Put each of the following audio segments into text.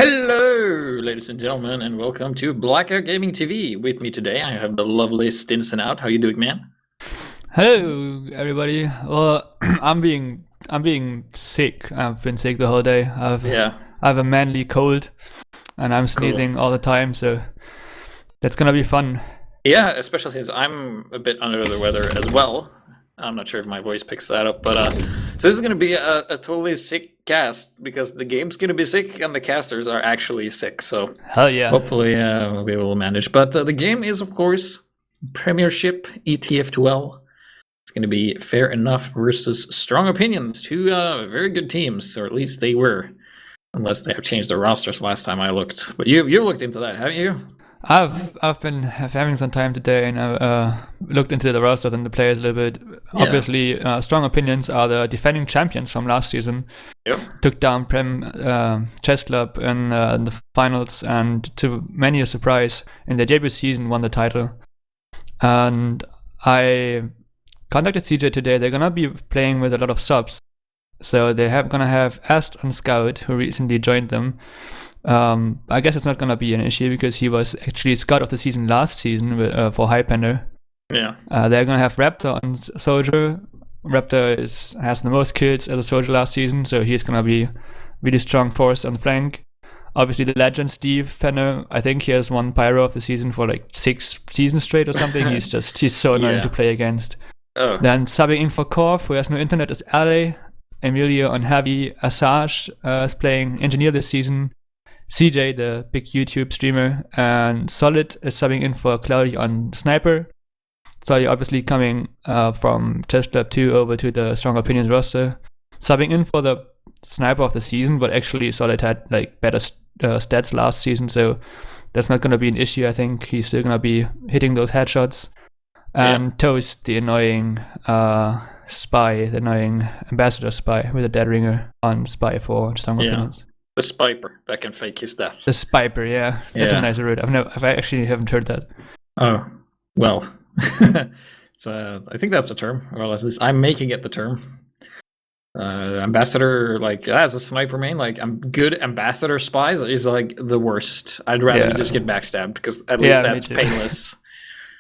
Hello, ladies and gentlemen, and welcome to BlackOut Gaming TV. With me today, I have the lovely Stinson out. How you doing, man? Hello, everybody. Well, I'm being sick. I've been sick the whole day. Yeah, I have a manly cold, and I'm cool. sneezing all the time. So that's gonna be fun. Yeah, especially since I'm a bit under the weather as well. I'm not sure if my voice picks that up, but so this is going to be a totally sick cast because the game's going to be sick and the casters are actually sick. So Hell yeah! hopefully we'll be able to manage. But the game is, of course, Premiership ETF2L. It's going to be Fair Enough versus Strong Opinions, two very good teams, or at least they were, unless they have changed their rosters last time I looked. But you looked into that, haven't you? I've been having some time today, and I looked into the rosters and the players a little bit. Yeah. Obviously, Strong Opinions are the defending champions from last season. Yep. Took down Prem Chess Club in the finals, and to many a surprise, in their debut season, won the title. And I contacted CJ today. They're gonna be playing with a lot of subs, so gonna have Ast and Scout, who recently joined them. I guess it's not gonna be an issue because he was actually Scout of the season last season for Highlander. Yeah. They're gonna have Raptor and Soldier. Raptor has the most kills as a soldier last season, so he's gonna be really strong force on the flank. Obviously, the legend Steve Fenner, I think he has won Pyro of the season for like 6 seasons straight or something. he's so annoying to play against. Oh. Then subbing in for Korf, who has no internet, is Ale. Emilio on Heavy. Assange is playing Engineer this season. CJ, the big YouTube streamer, and Solid is subbing in for Cloudy on Sniper. Solid obviously coming from Chess Club 2 over to the Strong Opinions roster. Subbing in for the Sniper of the season, but actually Solid had like better stats last season, so that's not going to be an issue. I think he's still going to be hitting those headshots. And Toast, the annoying spy, the annoying ambassador spy with a dead ringer on Spy for Strong Opinions. The Spiper that can fake his death. The Spiper, yeah. That's a nice word. I actually haven't heard that. Oh, well. I think that's a term. Well, at least I'm making it the term. Ambassador, like, as a sniper main, like, good ambassador spies is like the worst. I'd rather just get backstabbed because at least that's painless.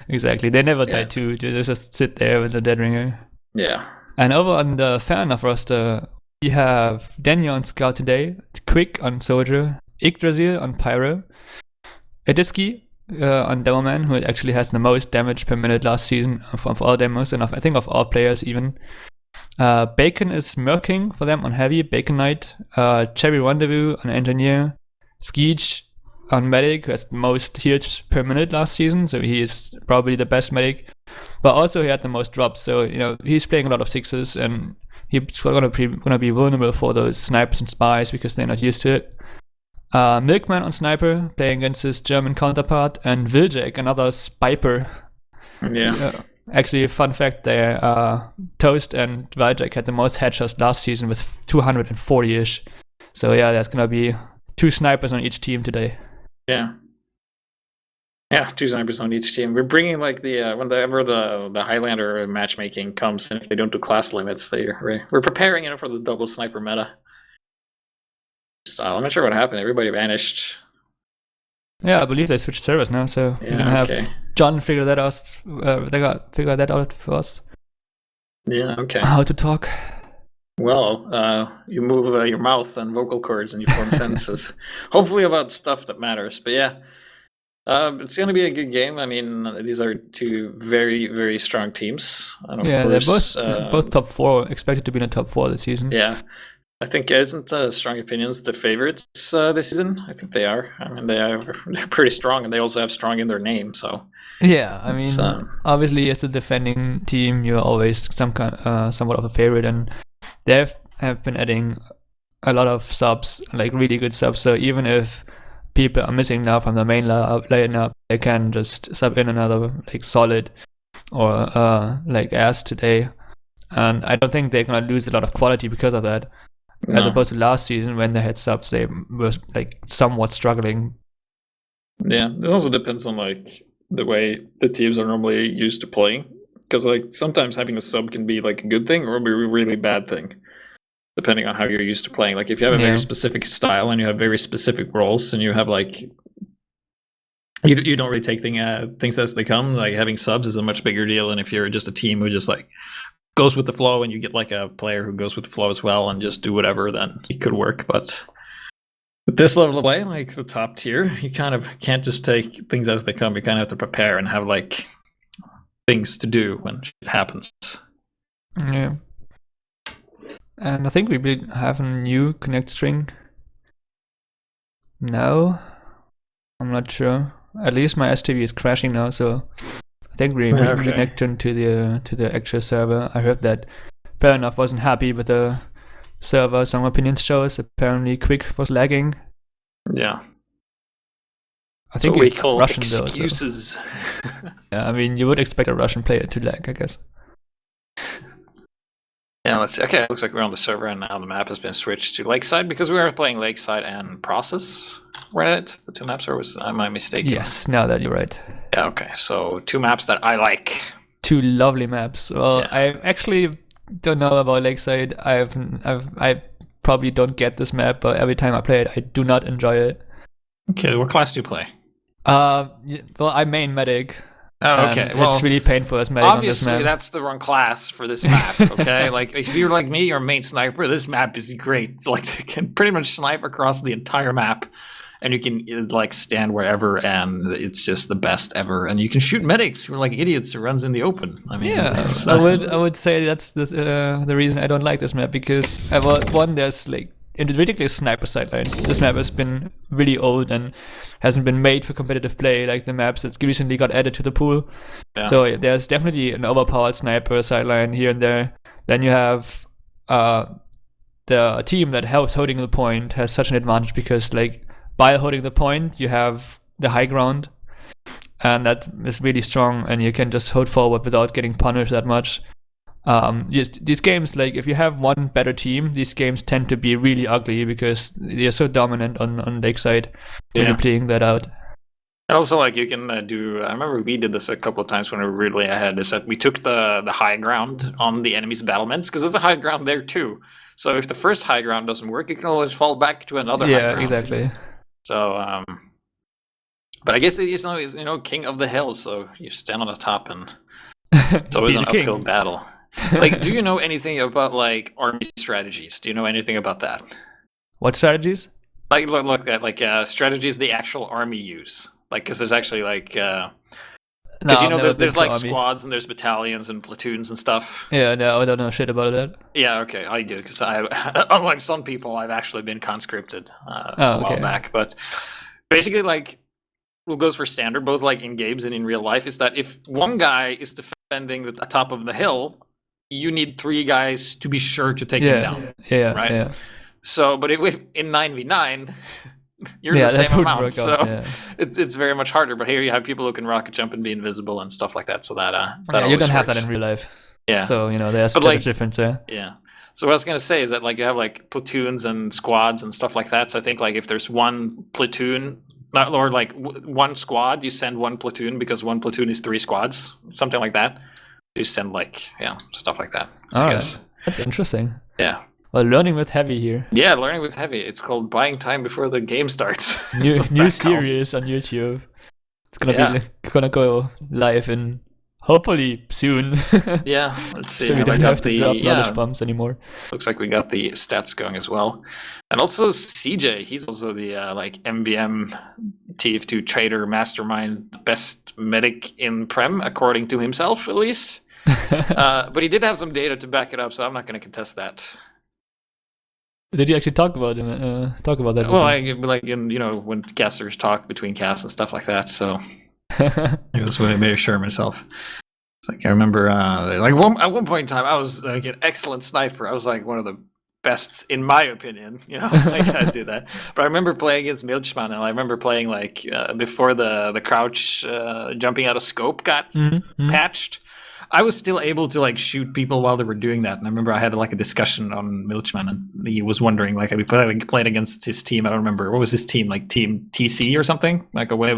Exactly. They never die too. They just sit there with the dead ringer. Yeah. And over on the Fair Enough roster, we have Daniel on Scout today, Quick on Soldier, Yggdrasil on Pyro, Ediski on Demoman, who actually has the most damage per minute last season of all demos, and I think of all players even. Bacon is Merking for them on Heavy, Bacon Knight, Cherry Rendezvous on Engineer, Skeech on Medic, who has the most heals per minute last season, so he is probably the best Medic. But also he had the most drops, so he's playing a lot of sixes, and he's gonna be vulnerable for those snipers and spies because they're not used to it. Milkman on Sniper, playing against his German counterpart, and Viljak, another Spiper. Yeah. Actually, a fun fact there, Toast and Viljak had the most headshots last season with 240-ish. So yeah, there's gonna be 2 snipers on each team today. Yeah. Yeah, 2 snipers on each team. We're bringing like whenever the Highlander matchmaking comes, and if they don't do class limits, we're preparing for the double sniper meta style. I'm not sure what happened. Everybody vanished. Yeah, I believe they switched servers now, so we're gonna have John figure that out. Figure that out for us. Yeah. Okay. How to talk. Well, you move your mouth and vocal cords, and you form sentences. Hopefully about stuff that matters. But yeah. It's going to be a good game. I mean, these are 2 very, very strong teams. And of course, they're both top 4, expected to be in the top 4 this season. Yeah. I think isn't Strong Opinions the favorites this season? I think they are. I mean, they're pretty strong, and they also have strong in their name. So yeah, I mean, obviously as a defending team, you're always somewhat of a favorite, and they have been adding a lot of subs, like really good subs. So even if people are missing now from the main lineup, they can just sub in another like Solid or like Ass today, and I don't think they're gonna lose a lot of quality because of that. As opposed to last season when they had subs, they were like somewhat struggling. Yeah, it also depends on like the way the teams are normally used to playing, because like sometimes having a sub can be like a good thing or be a really bad thing. depending on how you're used to playing. Like if you have a very specific style and you have very specific roles, and you have like you don't really take things as they come. Like having subs is a much bigger deal than if you're just a team who just like goes with the flow, and you get like a player who goes with the flow as well and just do whatever. Then it could work, but with this level of play, like the top tier, you kind of can't just take things as they come. You kind of have to prepare and have like things to do when shit happens. Yeah. And I think we have a new connect string now. I'm not sure. At least my STV is crashing now, so I think we connected to the actual server. I heard that Fair Enough wasn't happy with the server. Some opinions shows apparently Quick was lagging. Yeah. I think we call Russian excuses. Though, so. Yeah, I mean, you would expect a Russian player to lag, I guess. Yeah, let's see. Okay, it looks like we're on the server, and now the map has been switched to Lakeside because we were playing Lakeside and Process. Were it the two maps, or am I mistaken? Yes, now that you're right. Yeah, okay. So two maps that I like. Two lovely maps. Well, yeah. I actually don't know about Lakeside. I probably don't get this map, but every time I play it, I do not enjoy it. Okay, what class do you play? Well, I main medic. Oh, okay. Well, it's really painful as medic on this map. Obviously, that's the wrong class for this map, okay? Like, if you're like me, you're a main sniper, this map is great. Like, you can pretty much snipe across the entire map, and you can, like, stand wherever, and it's just the best ever. And you can shoot medics who are like idiots who runs in the open. I mean, yeah, I would say that's the reason I don't like this map, because, one, there's, like, a ridiculous sniper sideline. This map has been really old and hasn't been made for competitive play like the maps that recently got added to the pool. Yeah. So there's definitely an overpowered sniper sideline here and there. Then you have the team that helps holding the point has such an advantage because, like, by holding the point, you have the high ground, and that is really strong, and you can just hold forward without getting punished that much. These games, like, if you have one better team, these games tend to be really ugly because they're so dominant on Lakeside when you're playing that out. And also, like, you can do. I remember we did this a couple of times when we were really ahead. Is that we took the high ground on the enemy's battlements because there's a high ground there too. So if the first high ground doesn't work, you can always fall back to another high ground. Yeah, exactly. So, but I guess it's king of the hill, so you stand on the top, and it's always an uphill battle. Like, do you know anything about like army strategies? Do you know anything about that? What strategies? Like look at like strategies the actual army use. Like, because there's actually like because there's like squads and the's battalions and platoons and stuff. Yeah, no, I don't know shit about that. Yeah, okay, I do because unlike some people, I've actually been conscripted a while back. But basically, like, what goes for standard, both like in games and in real life, is that if one guy is defending the top of the hill, you need 3 guys to be sure to take him down. Yeah, right. Yeah. So, but in 9v9, you're the same amount. So it's very much harder. But here you have people who can rocket jump and be invisible and stuff like that. So that you don't have that in real life. Yeah. So there's a difference there. Yeah. So what I was gonna say is that, like, you have like platoons and squads and stuff like that. So I think, like, if there's one platoon, or like one squad, you send one platoon because one platoon is 3 squads, something like that. You send stuff like that. I guess. That's interesting. Yeah. Well, learning with Heavy here. Yeah, learning with Heavy. It's called buying time before the game starts. New series on YouTube. It's gonna go live in hopefully soon. Yeah, let's see. So we don't have to drop knowledge bombs anymore. Looks like we got the stats going as well. And also CJ, he's also the MVM TF2 trader mastermind, best medic in Prem, according to himself at least. But he did have some data to back it up, so I'm not going to contest that. Did you actually talk about that? Well, when casters talk between casts and stuff like that, so he was very sure of himself. It's like, I remember at one point in time, I was like an excellent sniper. I was like one of the best in my opinion, I gotta do that. But I remember playing against Milchman, and I remember playing like before the crouch jumping out of scope got patched. I was still able to like shoot people while they were doing that, and I remember I had like a discussion on Milchman, and he was wondering like we played against his team. I don't remember what was his team, like Team TC or something, like a way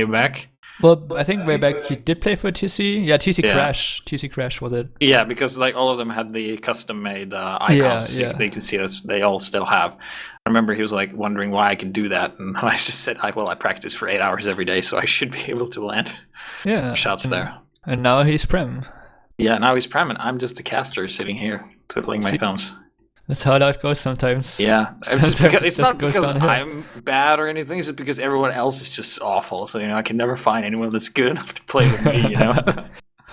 back. Well, I think way back he did play for TC. Yeah, TC Yeah. Crash. TC Crash was it? Yeah, because like all of them had the custom-made icons. Yeah. They can see this. They all still have. I remember he was like wondering why I could do that, and I just said, "Well, I practice for 8 hours every day, so I should be able to land Yeah. shots there." And now he's Prem. Yeah, now he's Prem, and I'm just a caster sitting here twiddling my thumbs. That's how life goes sometimes. Yeah, it's not because downhill. I'm bad or anything. It's just because everyone else is just awful. So I can never find anyone that's good enough to play with me.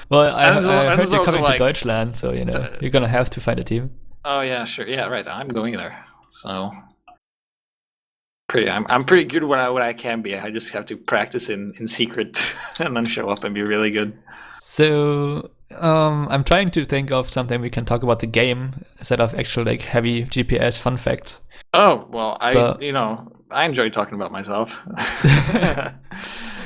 Well, I heard there's you're also, coming like, to Deutschland, so you're gonna have to find a team. Oh yeah, sure. Yeah, right. I'm going there. So I'm pretty good what I can be. I just have to practice in secret and then show up and be really good. So I'm trying to think of something we can talk about the game instead of actual like heavy GPS fun facts. Oh well, I enjoy talking about myself.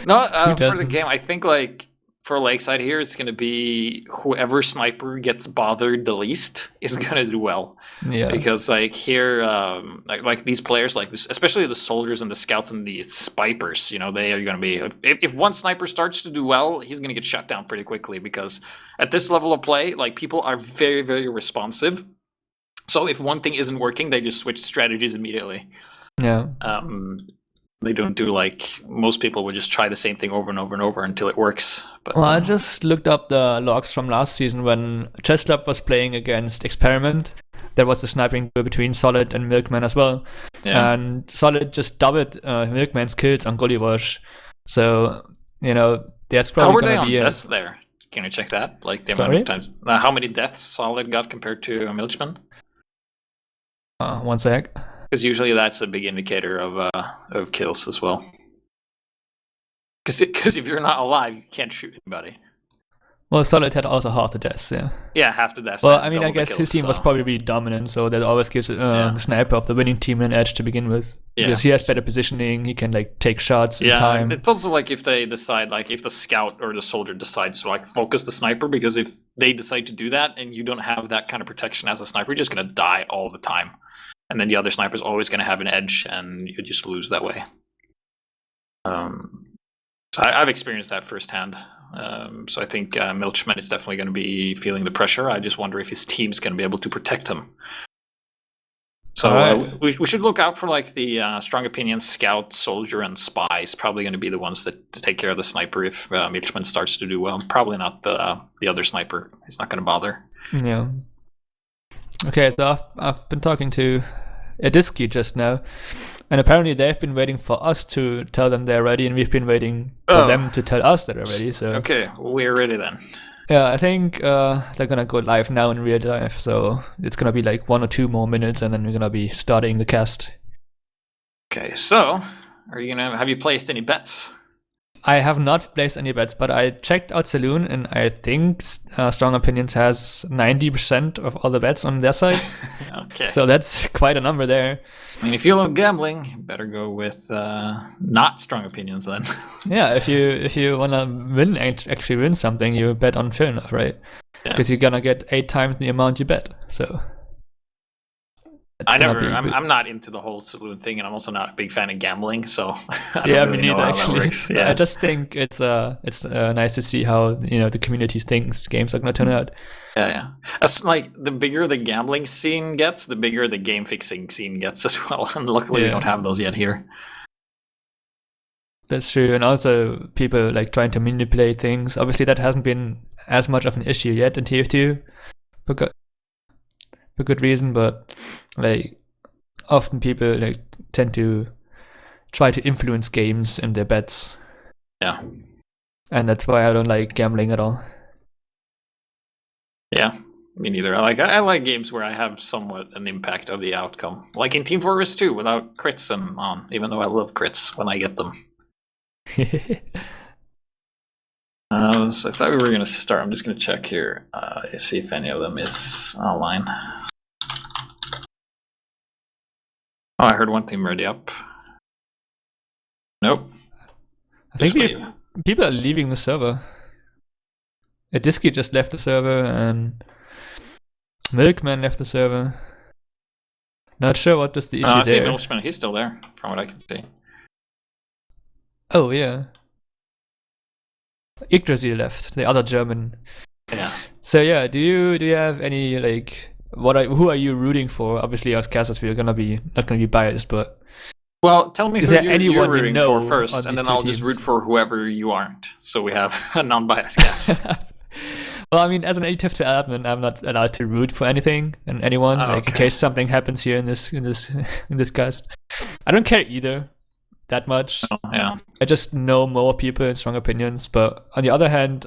No, for the game, I think like for Lakeside here, it's going to be whoever sniper gets bothered the least is going to do well. Yeah. Because like here, like these players, like this, especially the soldiers and the scouts and the spipers, they are going to be. If one sniper starts to do well, he's going to get shut down pretty quickly because at this level of play, like people are very, very responsive. So if one thing isn't working, they just switch strategies immediately. Yeah. They don't do like most people would just try the same thing over and over and over until it works. But, well, I just looked up the logs from last season when Chestlab was playing against Experiment. There was a sniping duel between Solid and Milkman as well. Yeah. And Solid just doubled Milkman's kills on Gullywash. So, that's probably how were going they to on be deaths there? Can you check that? Like the Sorry? amount of times, how many deaths Solid got compared to Milchman? One sec. Because usually that's a big indicator of kills as well. Because if you're not alive, you can't shoot anybody. Well, Solid had also half the deaths, yeah. Yeah, half the deaths. Well, I mean, I guess kills, his team was probably really dominant, so that always gives the sniper of the winning team an edge to begin with. Yeah. Because he has better positioning, he can like take shots in time. It's also like if they decide, like if the scout or the soldier decides to like focus the sniper, because if they decide to do that and you don't have that kind of protection as a sniper, you're just gonna die all the time. And then the other sniper's always going to have an edge, and you just lose that way. So I've experienced that firsthand. So I think Milchman is definitely going to be feeling the pressure. I just wonder if his team's going to be able to protect him. So we should look out for like the strong opinion scout, soldier, and spy is probably going to be the ones that to take care of the sniper if Milchman starts to do well. Probably not the other sniper. He's not going to bother. Yeah. Okay, so I've been talking to Ediski just now, and apparently they've been waiting for us to tell them they're ready, and we've been waiting for them to tell us that they're ready. So okay, we're ready then. Yeah, I think they're gonna go live now in real life, so it's gonna be like 1 or 2 more minutes, and then we're gonna be starting the cast. Okay, so have you placed any bets? I have not placed any bets, but I checked out Saloon, and I think Strong Opinions has 90% of all the bets on their side. Okay. So that's quite a number there. I mean, if you love gambling, you better go with not Strong Opinions then. Yeah, if you wanna actually win something, you bet on Fair Enough, right? Because you're gonna get 8 times the amount you bet. So I'm not into the whole saloon thing, and I'm also not a big fan of gambling. So I don't really know how that works. Yeah. I just think it's nice to see how the community thinks games are gonna turn out. Yeah. That's like the bigger the gambling scene gets, the bigger the game fixing scene gets as well. And luckily we don't have those yet here. That's true, and also people like trying to manipulate things. Obviously, that hasn't been as much of an issue yet in TF2 for good reason, but like often people like tend to try to influence games and their bets. Yeah, and that's why I don't like gambling at all. Yeah, me neither. I like games where I have somewhat an impact of the outcome, like in Team Fortress 2 without crits and on. Even though I love crits when I get them. So I thought we were going to start. I'm just going to check here, see if any of them is online. Oh, I heard one team ready up. Nope. I think people are leaving the server. Ediski just left the server, and Milkman left the server. Not sure what is the issue I see there. Milkman, he's still there, from what I can see. Oh, yeah. Yggdrasil left, the other German. Yeah. So yeah, do you have any like who are you rooting for? Obviously, as casters, we're not gonna be biased, but Well, tell me is who there you're anyone you rooting know for first, on and these then two I'll just teams? root for whoever you aren't. So we have a non-biased cast. Well, I mean, as an ETF2 admin, I'm not allowed to root for anything and anyone, like in Okay. case something happens here in this cast. I don't care either that much. Yeah. I just know more people and strong opinions. But on the other hand,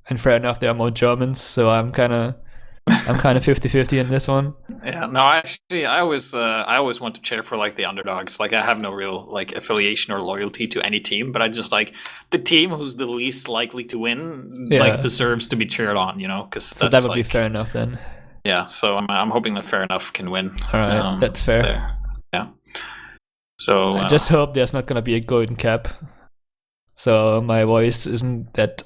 and fair enough, there are more Germans, so I'm kind of 50-50 in this one. Yeah, no, actually, I always want to cheer for like the underdogs. Like, I have no real like affiliation or loyalty to any team, but I just like the team who's the least likely to win, Yeah. like deserves to be cheered on, you know? Because So that would be fair enough then. Yeah, so I'm hoping that Fair Enough can win. All right, that's fair. There. Yeah. So I just hope there's not gonna be a golden cap, so my voice isn't that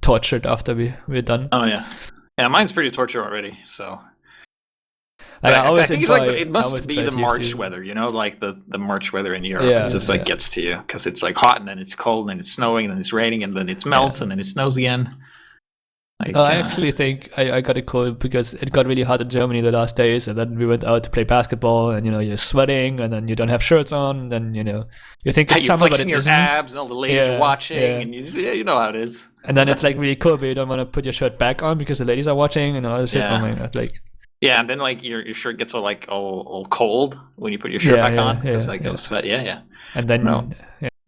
tortured after we're done. Oh yeah, yeah. Mine's pretty torture already. So Like, I think it's like it must always be enjoy the March TF2. weather, you know, like the March weather in Europe. Yeah, It just like gets to you because it's like hot and then it's cold and then it's snowing and then it's raining and then it's melt and then it snows again. Like, I actually think I got a cold because it got really hot in Germany the last days, and then we went out to play basketball, and you're sweating, and then you don't have shirts on, and you think it's you're summer, but flexing it your isn't. abs and all the ladies Yeah, are watching, yeah. and you know how it is. And then it's like really cool, but you don't want to put your shirt back on because the ladies are watching and all this shit. Yeah. Oh my god, like. Yeah, and then like your shirt gets all cold when you put your shirt back on. It's like yeah. sweat. Yeah. And then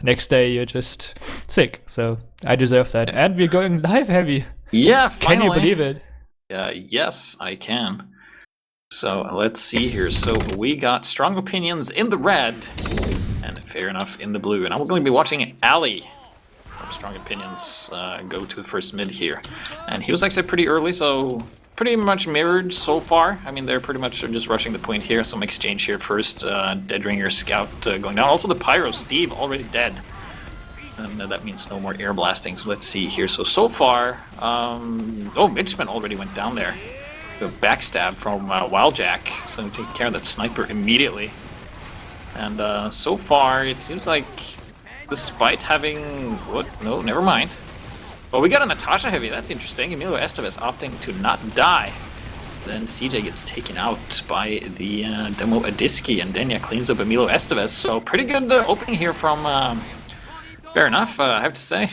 next day you're just sick. So I deserve that. And we're going live heavy. Yeah, Can finally. you believe it? Yes, I can. So let's see here. So we got Strong Opinions in the red and Fair Enough in the blue. And I'm going to be watching Ali from Strong Opinions go to the first mid here. And he was actually pretty early, so pretty much mirrored so far. I mean, they're pretty much just rushing the point here. Some exchange here first. Dead Ringer Scout going down. Also the Pyro Steve already dead. And that means no more air blasting. So let's see here. So far, Midgeman already went down there. A backstab from Wildjack. So taking care of that sniper immediately. And so far, it seems like, despite having no, never mind. Well, we got a Natasha heavy. That's interesting. Emilio Estevez opting to not die. Then CJ gets taken out by the Demo Adiski, and Denya cleans up Emilio Estevez. So pretty good opening here from. Fair enough, I have to say.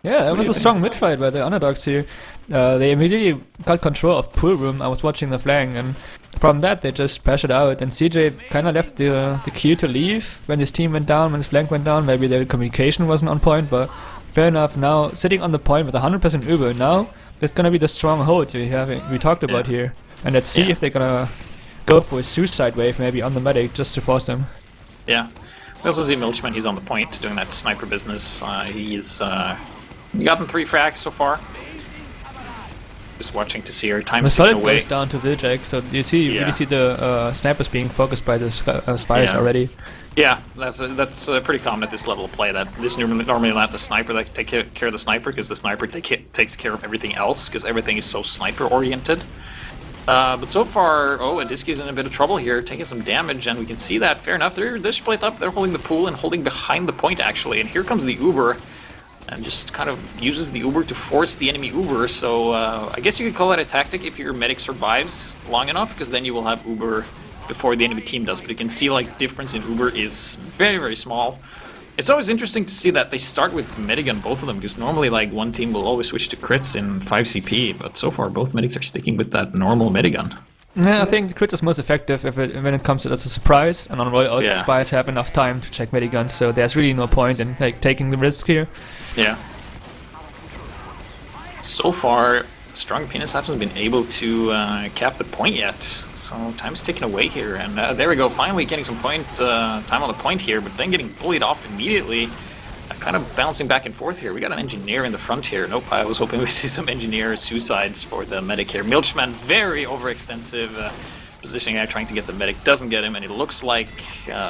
Yeah, it was a strong mid fight by the underdogs here. They immediately got control of pool room. I was watching the flank, and from that they just pressured out. And CJ kind of left the cue to leave when his team went down, when his flank went down. Maybe their communication wasn't on point, but fair enough. Now sitting on the point with 100% Uber. Now there's gonna be the strong hold we talked about here, and let's see if they're gonna go for a suicide wave maybe on the medic just to force them. Yeah. We also see Milchman, he's on the point, doing that sniper business. He's gotten 3 frags so far. Just watching to see our time The ticking solid away. goes down to Viljak, so you really see the snipers being focused by the spies already. Yeah, that's pretty common at this level of play. That this normally not the sniper that take care of the sniper, because the sniper takes care of everything else, because everything is so sniper oriented. But so far, Adiski's in a bit of trouble here, taking some damage, and we can see that. Fair enough, they're split up, they're holding the pool and holding behind the point, actually. And here comes the Uber, and just kind of uses the Uber to force the enemy Uber. So I guess you could call that a tactic if your medic survives long enough, because then you will have Uber before the enemy team does. But you can see, like, difference in Uber is very, very small. It's always interesting to see that they start with Medigun, both of them, because normally, like, one team will always switch to crits in 5 CP, but so far both medics are sticking with that normal Medigun. Yeah, I think the crit is most effective when it comes to as a surprise, and on Royal Oak, spies have enough time to check Mediguns, so there's really no point in taking the risk here. Yeah. So far, Strong Opinions hasn't been able to cap the point yet, so time's ticking away here, and there we go, finally getting some time on the point here, but then getting bullied off immediately. Kind of bouncing back and forth here. We got an engineer in the front here. Nope, I was hoping we'd see some engineer suicides for the medic here. Milchman, very overextensive positioning there, trying to get the medic. Doesn't get him, and it looks like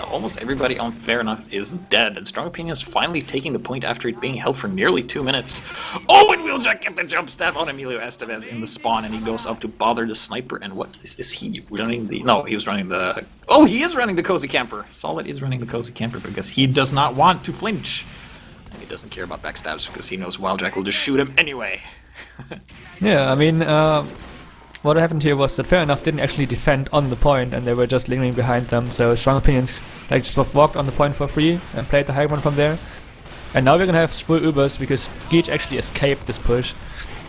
almost everybody on Fair Enough is dead. And Strong Opinions finally taking the point after it being held for nearly 2 minutes. Oh, and Wheeljack get the jump stab on Emilio Estevez in the spawn, and he goes up to bother the sniper. And what is he running the... No, he was running the... Oh, he is running the Cozy Camper. Solid is running the Cozy Camper because he does not want to flinch. And he doesn't care about backstabs because he knows Wildjack will just shoot him anyway. Yeah, I mean, what happened here was that Fair Enough didn't actually defend on the point, and they were just lingering behind them. So Strong Opinions like just walked on the point for free and played the high ground from there. And now we're gonna have full Ubers because Skeech actually escaped this push.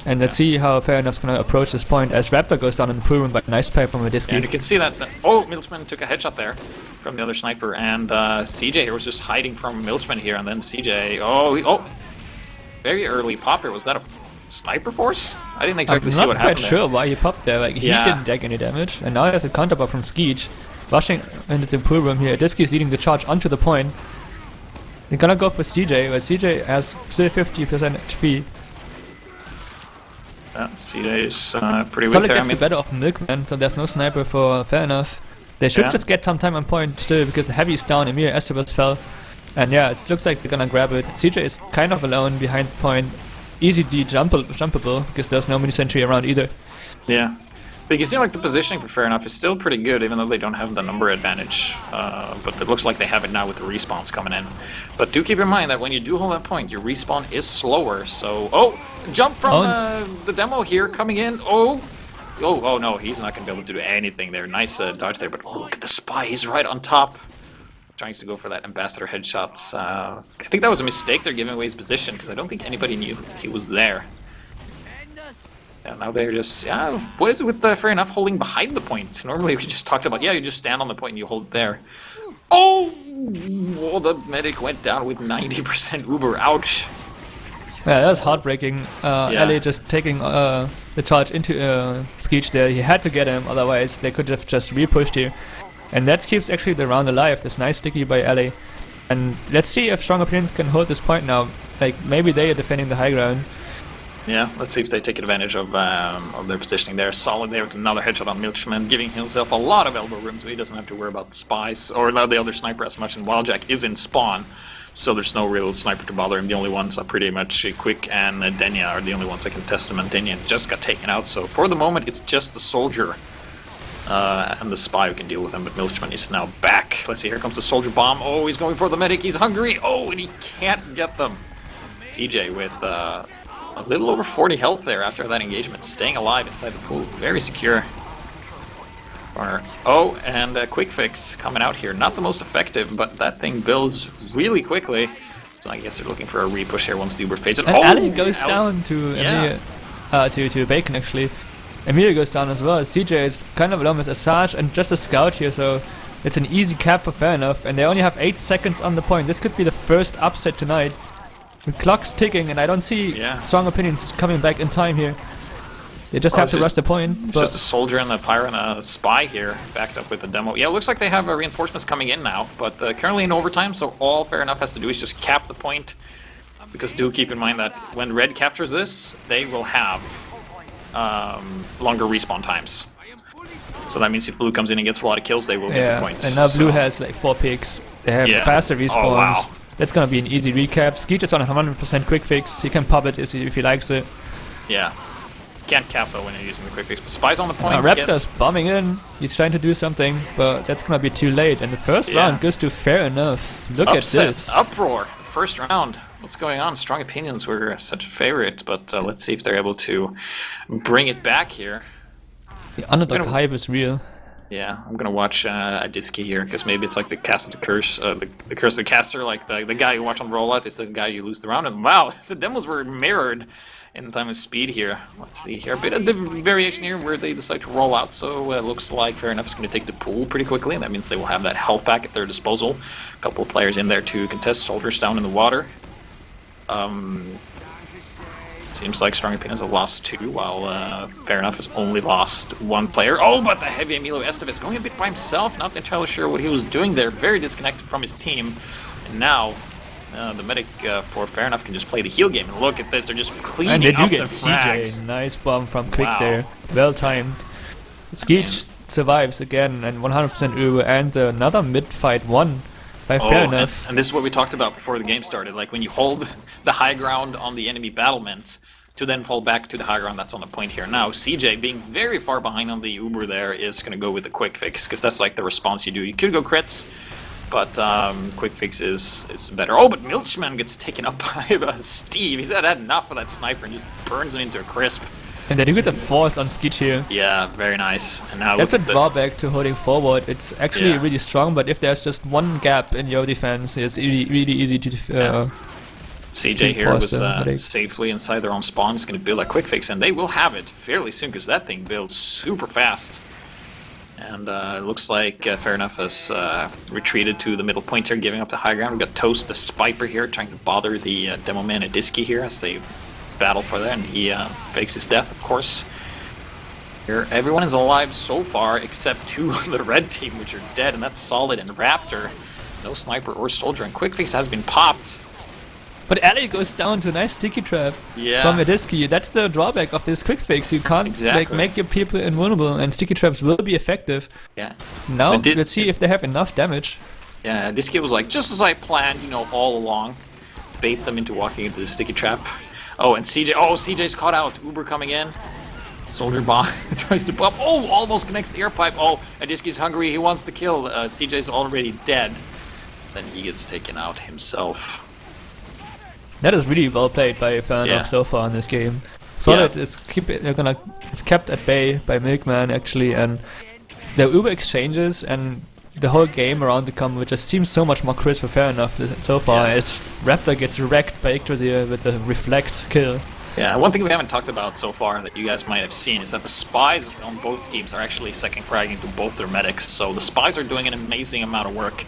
And let's see how Fair Enough's gonna approach this point as Raptor goes down in the pool room, but nice play from Hidisky. Yeah, and you can see that. Oh, Milchman took a headshot there from the other sniper, and CJ here was just hiding from Milchman here, and then CJ. Oh, very early pop here. Was that a sniper force? I didn't exactly see what happened. I'm not quite sure why he popped there. Like he didn't take any damage, and now there's a counter pop from Skeech, rushing into the pool room here. Hidisky is leading the charge onto the point. They're gonna go for CJ, but CJ has still 50% HP. Yeah, CJ is pretty weak Solid there. gets the better of Milkman, so there's no sniper for Fair Enough. They should just get some time on point still, because the heavy is down, Emir Estevez fell. And yeah, it looks like they're gonna grab it. CJ is kind of alone behind the point. Easy jumpable, because there's no mini sentry around either. Yeah. But you can see like the positioning for Fair Enough is still pretty good, even though they don't have the number advantage. But it looks like they have it now with the respawns coming in. But do keep in mind that when you do hold that point, your respawn is slower. So, jump from the demo here coming in. Oh no, he's not going to be able to do anything there. Nice dodge there, but look at the spy, he's right on top. Trying to go for that ambassador headshots. I think that was a mistake. They're giving away his position because I don't think anybody knew he was there. Yeah, now they're just, what is it with Fair Enough holding behind the point? Normally we just talked about, you just stand on the point and you hold there. Oh, the medic went down with 90% Uber, ouch. Yeah, that was heartbreaking. Ali just taking the charge into Skeech there. He had to get him, otherwise they could have just repushed here. And that keeps actually the round alive. This nice sticky by Ali. And let's see if Strong Opinions can hold this point now. Like, maybe they are defending the high ground. Yeah, let's see if they take advantage of their positioning there. Solid there with another headshot on Milchman, giving himself a lot of elbow room, so he doesn't have to worry about the spies or the other sniper as much. And Wildjack is in spawn, so there's no real sniper to bother him. The only ones are pretty much Quick and Denya are the only ones that can test him, and Denya just got taken out. So for the moment, it's just the soldier and the spy who can deal with him, but Milchman is now back. Let's see, here comes the soldier bomb. Oh, he's going for the medic, he's hungry. Oh, and he can't get them. CJ with a little over 40 health there after that engagement, staying alive inside the pool, very secure. Corner. Oh, and a quick fix coming out here. Not the most effective, but that thing builds really quickly. So I guess they're looking for a repush here once the Uber fades. And Ali goes down to Emir, to Bacon actually. Emir goes down as well. CJ is kind of alone with Assange and just a scout here, so it's an easy cap for Fair Enough. And they only have 8 seconds on the point. This could be the first upset tonight. The clock's ticking, and I don't see Strong Opinions coming back in time here. They just have to rush the point. It's just a soldier and a pirate and a spy here, backed up with the demo. Yeah, it looks like they have reinforcements coming in now, but currently in overtime, so all Fair Enough has to do is just cap the point. Because do keep in mind that when Red captures this, they will have longer respawn times. So that means if Blue comes in and gets a lot of kills, they will get the points. And now Blue has like 4 picks. They have faster respawns. Oh, wow. That's gonna be an easy recap. Skeech is on a 100% quick fix. He can pop it if he likes it. Yeah. Can't cap though when you're using the quick fix. But Spy's on the point. Raptor's bombing in. He's trying to do something, but that's gonna be too late. And the first round goes to Fair Enough. Look at this. Uproar. First round. What's going on? Strong Opinions were such a favorite, but let's see if they're able to bring it back here. The underdog hype is real. Yeah, I'm gonna watch Hidisky here, because maybe it's like the cast of the curse, the curse of the caster, like the guy you watch on rollout is the guy you lose the round. And wow, the demos were mirrored in time of speed here. Let's see here, a bit of the variation here where they decide to roll out. So it looks like Fair Enough is going to take the pool pretty quickly, and that means they will have that health back at their disposal. A couple of players in there to contest, soldiers down in the water. Seems like Strong Opinions have lost 2, while Fair Enough has only lost 1 player. Oh, but the heavy Emilio Estevez going a bit by himself, not entirely sure what he was doing there, very disconnected from his team. And now, the medic for Fair Enough can just play the heal game. And look at this, they're just cleaning up the frags. CJ, nice bomb from Quick there, well timed. Skeech survives again, and 100% Uber, and another mid-fight won by Fair Enough. And this is what we talked about before the game started, like when you hold the high ground on the enemy battlements, to then fall back to the high ground that's on the point here. Now, CJ, being very far behind on the Uber there, is going to go with the quick fix, because that's like the response you do. You could go crits, But Quick Fix is better. Oh, but Milchman gets taken up by Steve. He's had enough of that sniper and just burns him into a crisp. And they do get the force on Skeet here. Yeah, very nice. And now that's a drawback to holding forward. It's actually really strong, but if there's just one gap in your defense, it's really easy to CJ here was safely inside their own spawn. He's going to build a Quick Fix, and they will have it fairly soon because that thing builds super fast. And it looks like Fair Enough has retreated to the middle point here, giving up the high ground. We've got Toast, the Spiper here, trying to bother the Demo Man Adiski here as they battle for that, and he fakes his death, of course. Here, everyone is alive so far except two of the red team, which are dead, and that's Solid and Raptor. No Sniper or Soldier, and Quick Fix has been popped. But Ali goes down to a nice sticky trap from Adiski. That's the drawback of this Quick Fix. You can't make your people invulnerable, and sticky traps will be effective. Yeah. Now, let's see if they have enough damage. Yeah, Adiski was like, just as I planned, you know, all along. Bait them into walking into the sticky trap. Oh, and CJ. Oh, CJ's caught out. Uber coming in. Soldier Bomb tries to bump. Oh, almost connects the air pipe. Oh, Adiski's hungry. He wants to kill. CJ's already dead. Then he gets taken out himself. That is really well played by Fair Enough so far in this game. Solid is kept at bay by Milkman actually, and the Uber exchanges and the whole game around the combo just seems so much more crisp for Fair Enough so far. As Raptor gets wrecked by Yggdrasil with a reflect kill. Yeah, one thing we haven't talked about so far that you guys might have seen is that the spies on both teams are actually second fragging to both their medics. So the spies are doing an amazing amount of work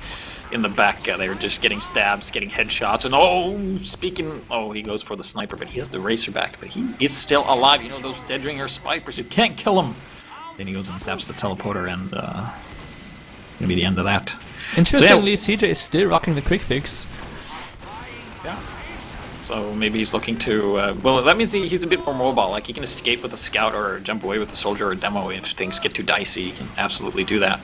in the back. They're just getting stabs, getting headshots, and he goes for the sniper, but he has the Razorback, but he is still alive. You know, those Dead Ringer snipers, you can't kill him. Then he goes and zaps the teleporter, and gonna be the end of that. Interestingly, CJ is still rocking the Quick Fix. Yeah. So maybe he's looking to, well, that means he's a bit more mobile. Like, he can escape with a scout or jump away with a soldier or a demo. If things get too dicey, he can absolutely do that.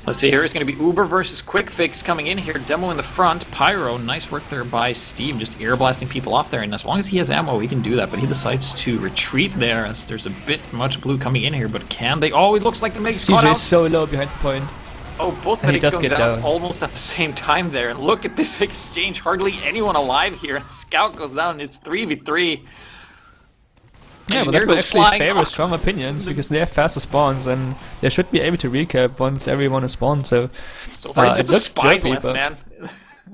Let's see here, it's going to be Uber versus Quick Fix coming in here. Demo in the front. Pyro, nice work there by Steve, just air blasting people off there. And as long as he has ammo, he can do that. But he decides to retreat there as there's a bit much blue coming in here. But can they? Oh, it looks like the Meg's caught out. CJ's so low behind the point. Oh, both medics going down almost at the same time there. And look at this exchange. Hardly anyone alive here. Scout goes down. It's 3v3. Yeah, but that would actually favor Strong Opinions because they have faster spawns and they should be able to recap once everyone is spawned. So far, it's just a spy left, man.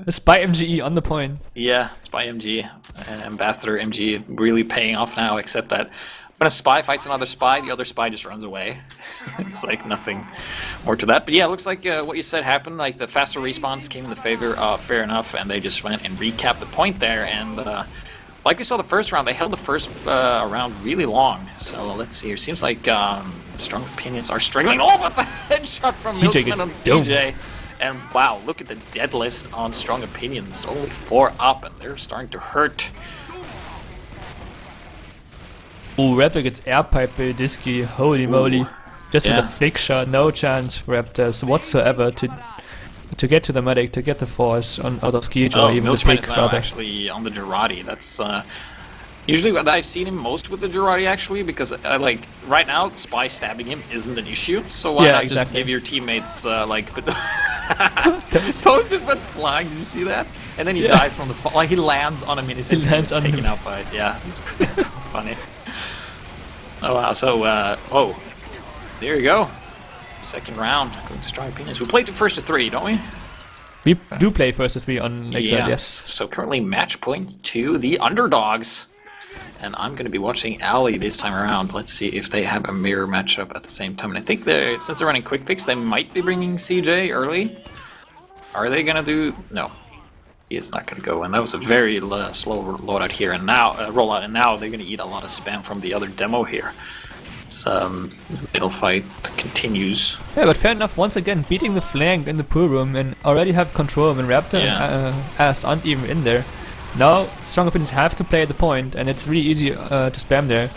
The Spy MGE on the point. Yeah, Spy MG, Ambassador MG really paying off now, except that when a spy fights another spy, the other spy just runs away. It's like nothing more to that. But yeah, it looks like what you said happened. Like the faster respawns came in the favor of Fair Enough, and they just went and recapped the point there. And like we saw the first round, they held the first round really long. So let's see here. Seems like Strong Opinions are struggling. Oh, but the headshot from Milchman on CJ. And wow, look at the dead list on Strong Opinions. Only 4 up, and they're starting to hurt. Ooh, Raptor gets air pipe by Adiski. Holy moly. Just with a flick shot, no chance for Raptors whatsoever to get to the medic, to get the force on out of Skeet or even Milchman the is now actually on the Girardi. That's usually what I've seen him most with the Girardi, actually, because like right now, spy stabbing him isn't an issue. So why not just give your teammates Toast just went flying. Did you see that? And then he dies from the fall. Like he lands on him and he's taken out by it. Yeah, it's funny. Oh wow! So there you go. Second round, going to Strong Opinions. We played to first to 3, don't we? We do play first to 3 on Lake Side, yes. So currently match point to the underdogs. And I'm going to be watching Ali this time around. Let's see if they have a mirror matchup at the same time. And I think since they're running Quick Fix, they might be bringing CJ early. Are they going to do... No. He is not going to go. And that was a very slow loadout here. And now, rollout. And now they're going to eat a lot of spam from the other demo here. Middle fight continues. Yeah, but Fair Enough once again beating the flank in the pool room and already have control when Raptor and Ast aren't even in there. Now Strong Opinions have to play at the point, and it's really easy to spam there.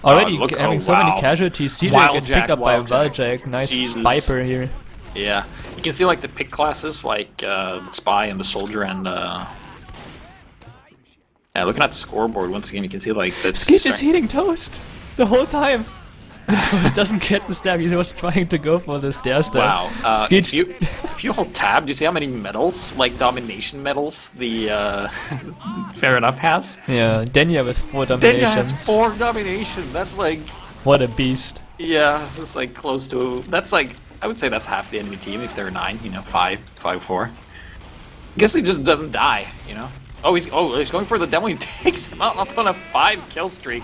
Already having so many casualties. CJ gets picked up by Wildjack. Nice Viper here. Yeah, you can see like the pick classes, like the Spy and the Soldier, and looking at the scoreboard once again, you can see like that's. He's just eating Toast the whole time. It doesn't get the stab. He was trying to go for the stair step. Wow. Skeech- If you hold tab, do you see how many medals, like domination medals, the Fair Enough has? Yeah, Denya with 4 Denya dominations. has 4 domination. That's like, What a beast. yeah, that's like close to. That's like, I would say that's half the enemy team if they're 9. 5, 4. I guess he just doesn't die. Oh, he's going for the demo. He takes him out up on a 5 kill streak.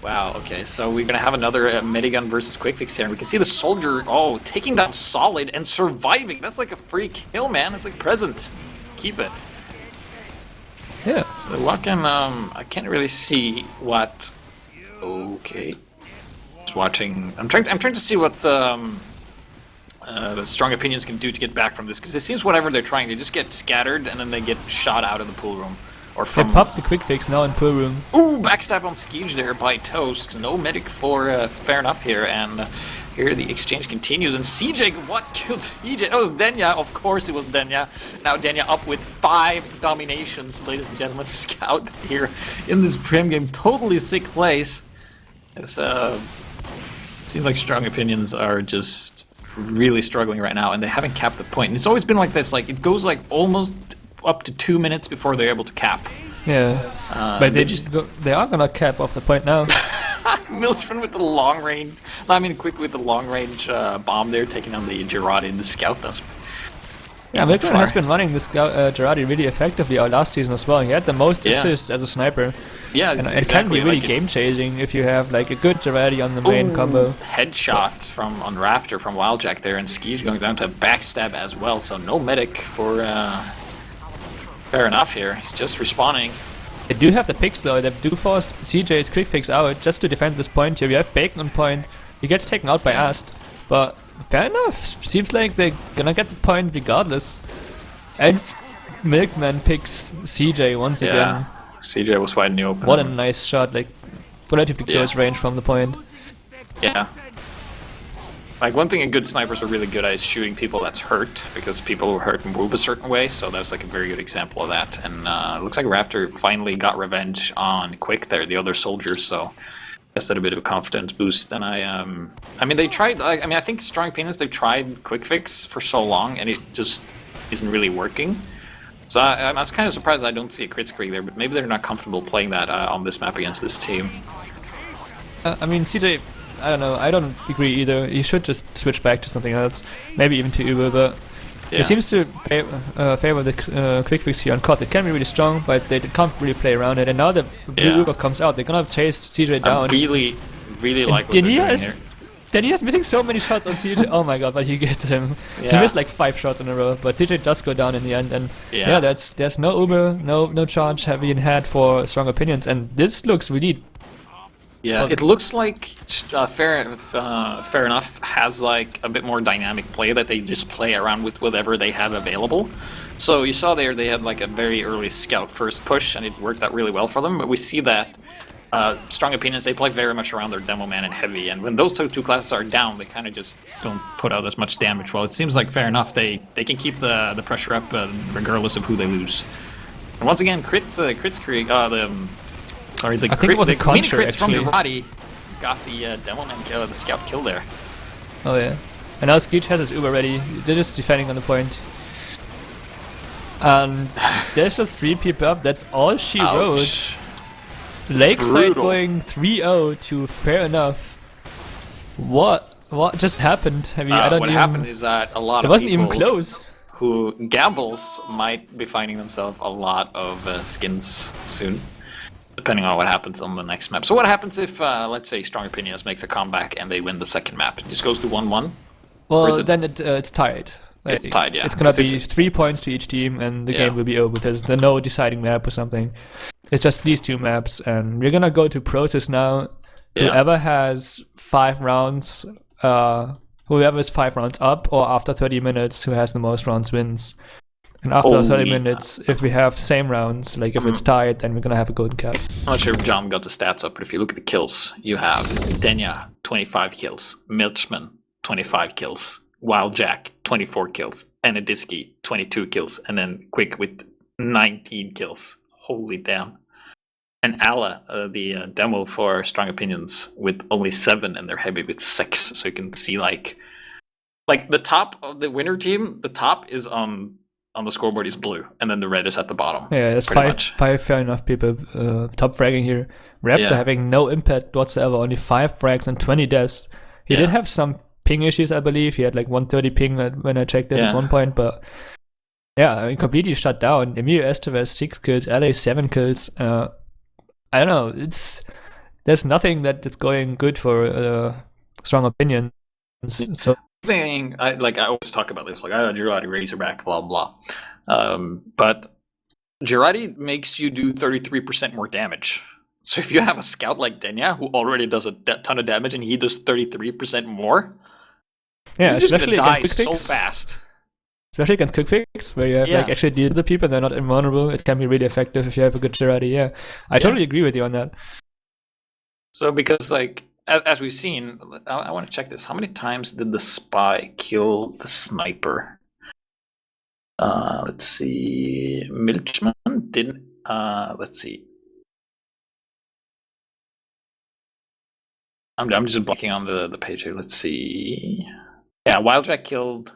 Wow, okay, so we're gonna have another minigun versus quick fix here, and we can see the soldier, taking down Solid and surviving. That's like a free kill, man. It's like present. Keep it. Yeah. So what can, I can't really see what, okay. Just watching, I'm trying to see what, the strong opinions can do to get back from this, because it seems whatever they're trying, they just get scattered, and then they get shot out of the pool room. Or They from... popped the quick fix now in pool room. Ooh, backstab on Skeej there by Toast. No medic for Fair Enough here, and here the exchange continues. And CJ, what killed CJ? Oh, it was Denya. Of course it was Denya. Now Denya up with 5 dominations, ladies and gentlemen. Scout here in this prim game. Totally sick place. It's, it seems like strong opinions are just really struggling right now, and they haven't capped the point. And it's always been like this. Like, it goes like almost up to 2 minutes before they're able to cap. Yeah, but they are gonna cap off the point now. Milchman with the long range. I mean, Quick with the long range bomb there, taking on the Girardi and the Scout. Yeah, Milchman has been running this Girardi really effectively our last season as well. He had the most assists as a sniper. Yeah, and it can be really game changing if you have like a good Girardi on the main combo. Headshot on Raptor from Wildjack there, and Skeej going down to a backstab as well. So no medic for Fair Enough here. He's just respawning. They do have the picks though. They do force CJ's quick fix out just to defend this point here. We have Bacon on point. He gets taken out by Ast, but Fair Enough seems like they're gonna get the point regardless. And Milkman picks CJ once again. CJ was wide in the open. What a nice shot, like relatively close range from the point. Yeah. Like, one thing a good snipers are really good at is shooting people that's hurt, because people who are hurt move a certain way, so that's like a very good example of that. And it looks like Raptor finally got revenge on Quick there, the other soldiers, so I guess that a bit of a confidence boost. And I mean, they tried, I think Strong Opinions, they've tried Quick Fix for so long, and it just isn't really working. So I was kind of surprised I don't see a crit screen there, but maybe they're not comfortable playing that on this map against this team. I mean, CJ, I don't know, I don't agree either. He should just switch back to something else, maybe even to Uber, but he seems to favor the quick fix here on COD. It can be really strong, but they can't really play around it. And now that Blue Uber comes out, they're gonna chase CJ down. I really like what they're doing here. Denia's missing so many shots on CJ. Oh my god, but he gets him. He missed like 5 shots in a row, but CJ does go down in the end. And there's no Uber, no charge heavy in head for Strong Opinions, and this looks really. Yeah, it looks like Fair Enough has like a bit more dynamic play that they just play around with whatever they have available. So you saw there they had like a very early scout first push, and it worked out really well for them. But we see that Strong Opinions, they play very much around their demo man and heavy, and when those two classes are down, they kind of just don't put out as much damage. Well, it seems like Fair Enough, they can keep the pressure up regardless of who they lose. And once again, I think it was a mini crits from Girardi got the demo man kill, the scout kill there. Oh yeah, and now Skeech has his Uber ready. They're just defending on the point. And there's just 3 people up. That's all she wrote. Lakeside going 3-0 to Fair Enough. What just happened? I mean, what happened is that a lot of it wasn't people even close. Who gambles might be finding themselves a lot of skins soon, depending on what happens on the next map. So what happens if, let's say, Strong Opinions makes a comeback and they win the second map? It just goes to 1-1? Well, then it's tied. Like, it's tied, yeah. It's gonna be 3 points to each team, and the game will be over. There's no deciding map or something. It's just these 2 maps, and we're gonna go to process now. Yeah. Whoever has 5 rounds, whoever is 5 rounds up, or after 30 minutes, who has the most rounds wins. And after 30 minutes, if we have same rounds, like if it's tied, then we're gonna have a golden cap. I'm not sure if John got the stats up, but if you look at the kills, you have Denya, 25 kills, Milchman, 25 kills, Wildjack, 24 kills, and Adiski, 22 kills, and then Quick with 19 kills. Holy damn. And Ala, the demo for Strong Opinions, with only 7, and they're heavy with 6. So you can see like the top of the winner team, the top is on the scoreboard is blue, and then the red is at the bottom. Yeah, there's five fair enough people top fragging here. Raptor having no impact whatsoever, only 5 frags and 20 deaths. He did have some ping issues, I believe. He had like 130 ping when I checked it at one point, but yeah, I mean, completely shut down. Emilio Estevez 6 kills, LA 7 kills. I don't know. There's nothing that is going good for Strong Opinions. So thing I always talk about this, like Girardi Razorback, blah blah. But Girardi makes you do 33% more damage. So if you have a scout like Denya who already does a ton of damage and he does 33% more, you're just gonna die so fast. Especially against Quick Fix, where you have like actually deal with the people, they're not invulnerable. It can be really effective if you have a good Girardi. Yeah, I totally agree with you on that. So because like as we've seen, I want to check this. How many times did the spy kill the sniper? Let's see. Milchman didn't. Let's see. I'm just blanking on the page here. Let's see. Yeah, Wildjack killed.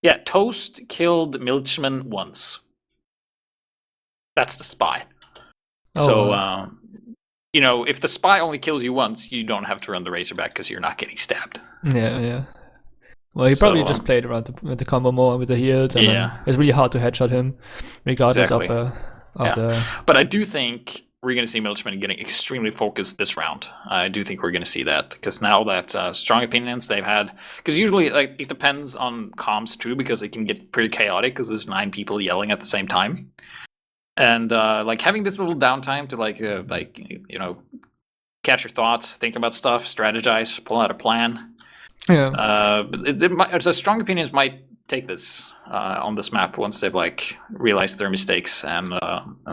Yeah, Toast killed Milchman once. That's the spy. So, you know, if the spy only kills you once, you don't have to run the Razorback because you're not getting stabbed. Yeah. Well, he probably just played around with the combo more with the heals, and it's really hard to headshot him, regardless of the. But I do think we're going to see Milchman getting extremely focused this round. I do think we're going to see that because now that Strong Opinions they've had, because usually like it depends on comms too, because it can get pretty chaotic because there's 9 people yelling at the same time, and like having this little downtime to like you know, catch your thoughts, think about stuff, strategize, pull out a plan. The Strong Opinions might take this on this map once they've like realized their mistakes and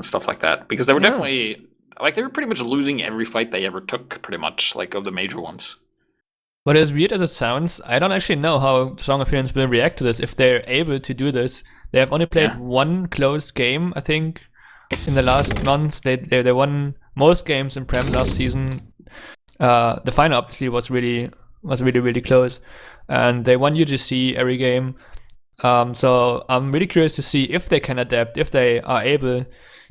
stuff like that, because they were definitely like they were pretty much losing every fight they ever took, pretty much like of the major ones. But as weird as it sounds, I don't actually know how Strong Opinions will react to this if they're able to do this. They have only played one closed game, I think, in the last months. They won most games in Prem last season. The final obviously was really close, and they won UGC every game. So I'm really curious to see if they can adapt, if they are able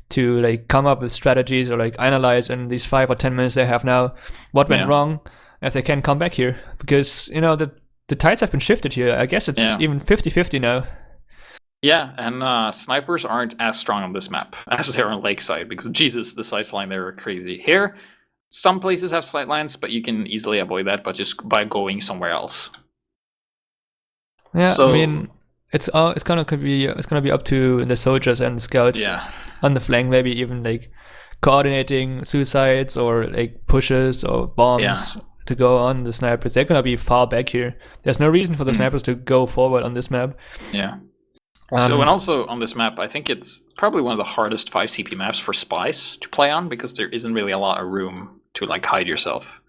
to like come up with strategies or like analyze in these 5 or 10 minutes they have now what went wrong, if they can come back here, because you know the tides have been shifted here. I guess it's even 50-50 now. Yeah, and snipers aren't as strong on this map as they are on Lakeside, because Jesus, the sight line there are crazy. Here, some places have sight lines, but you can easily avoid that, but just by going somewhere else. Yeah, so, I mean, it's gonna be up to the soldiers and the scouts on the flank, maybe even like coordinating suicides or like pushes or bombs to go on the snipers. They're gonna be far back here. There's no reason for the snipers to go forward on this map. Yeah. So, and also on this map, I think it's probably one of the hardest 5 CP maps for spies to play on, because there isn't really a lot of room to like hide yourself.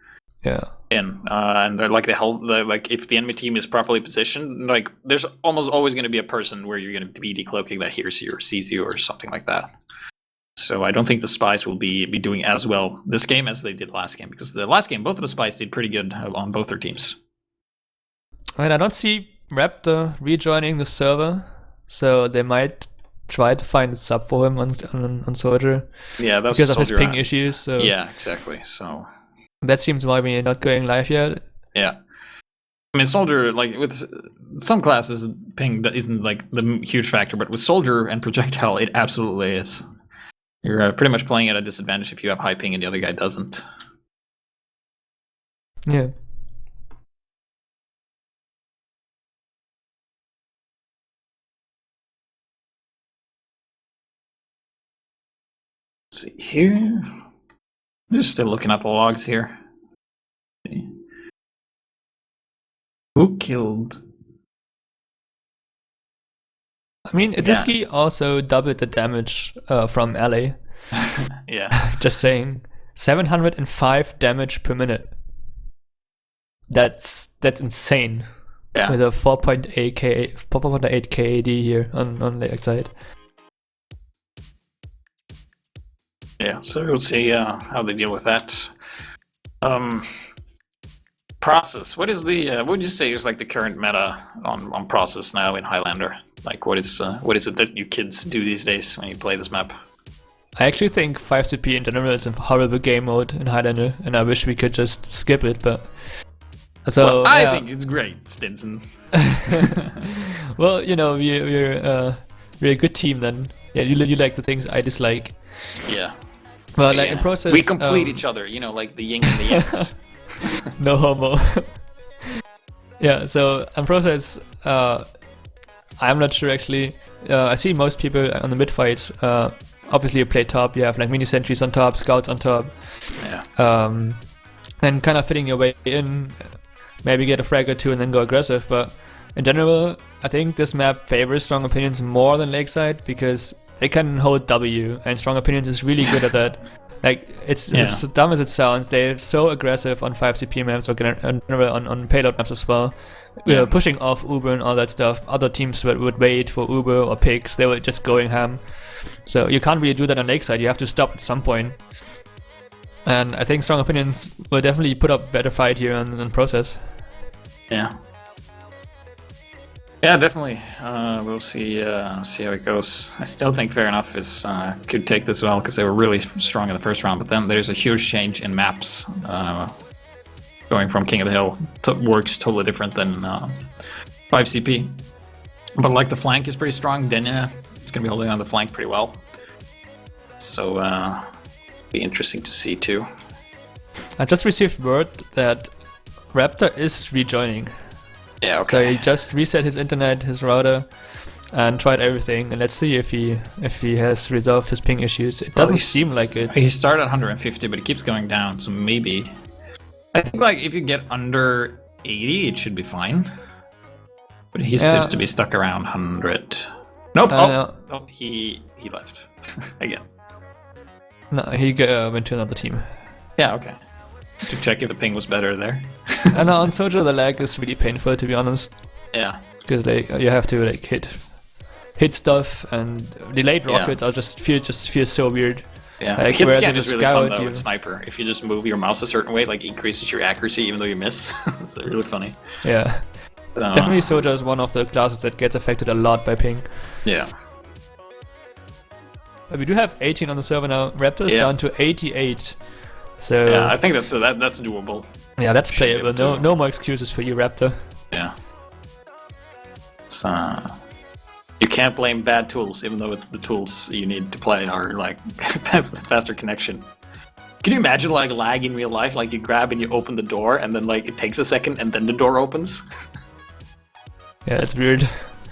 And they're like like if the enemy team is properly positioned, like there's almost always going to be a person where you're going to be decloaking that hears you or sees you or something like that. So I don't think the spies will be doing as well this game as they did last game, because the last game both of the spies did pretty good on both their teams. And I don't see Raptor rejoining the server, so they might try to find a sub for him on Soldier. Yeah, that's because of his ping issues. So yeah, exactly. So that seems why we're not going live yet. Yeah. I mean, Soldier, like, with some classes, ping that isn't, like, the huge factor, but with Soldier and Projectile, it absolutely is. You're pretty much playing at a disadvantage if you have high ping and the other guy doesn't. Yeah. Let's see here. I'm just still looking at the logs here. Who killed? I mean, Adiski also doubled the damage from LA. Yeah. Just saying. 705 damage per minute. That's insane. Yeah. With a 4.8 KAD here on Lakeside. Yeah, so we'll see how they deal with that. Process. What is the? What would you say is like the current meta on process now in Highlander? Like, what is it that you kids do these days when you play this map? I actually think 5CP in general is a horrible game mode in Highlander, and I wish we could just skip it, but... So, I think it's great, Stinson. Well, you know, we're a good team then. Yeah, you like the things I dislike. Yeah. Well, like in process... We complete each other, you know, like the yin and the yangs. No homo. Yeah, so in process, I'm not sure actually. I see most people on the mid fights. Obviously, you play top. You have like mini sentries on top, scouts on top. Yeah. And kind of fitting your way in. Maybe get a frag or two and then go aggressive. But in general, I think this map favors Strong Opinions more than Lakeside because they can hold W, and Strong Opinions is really good at that. Like, it's as dumb as it sounds, they're so aggressive on 5CP maps or on payload maps as well. Yeah. Pushing off Uber and all that stuff. Other teams would wait for Uber or picks, they were just going ham. So you can't really do that on Lakeside, you have to stop at some point. And I think Strong Opinions will definitely put up a better fight here on process. Yeah. Yeah, definitely. We'll see how it goes. I still think Fair Enough is could take this well because they were really strong in the first round. But then there's a huge change in maps. Going from King of the Hill works totally different than 5CP. But like the flank is pretty strong. Denya is going to be holding on the flank pretty well. So be interesting to see too. I just received word that Raptor is rejoining. Yeah, okay. So he just reset his internet, his router, and tried everything. And let's see if he has resolved his ping issues. It doesn't seem like it. He started at 150, but it keeps going down. So maybe I think like if you get under 80, it should be fine. But he seems to be stuck around 100. Nope. Oh, he left again. No, he went to another team. Yeah. Okay. To check if the ping was better there. And on Soldier the lag is really painful, to be honest. Yeah. Because like you have to like hit stuff, and delayed rockets just feel so weird. Yeah, like, hit scan is really fun though with with Sniper. If you just move your mouse a certain way, like increases your accuracy even though you miss. It's really funny. Yeah. Definitely Soldier is one of the classes that gets affected a lot by ping. Yeah. But we do have 18 on the server now. Raptor is down to 88. So yeah, I think that's doable. Yeah, that's playable. No more excuses for you, Raptor. Yeah. It's, you can't blame bad tools, even though the tools you need to play are like faster connection. Can you imagine like lag in real life? Like you grab and you open the door, and then like it takes a second, and then the door opens. Yeah, that's weird.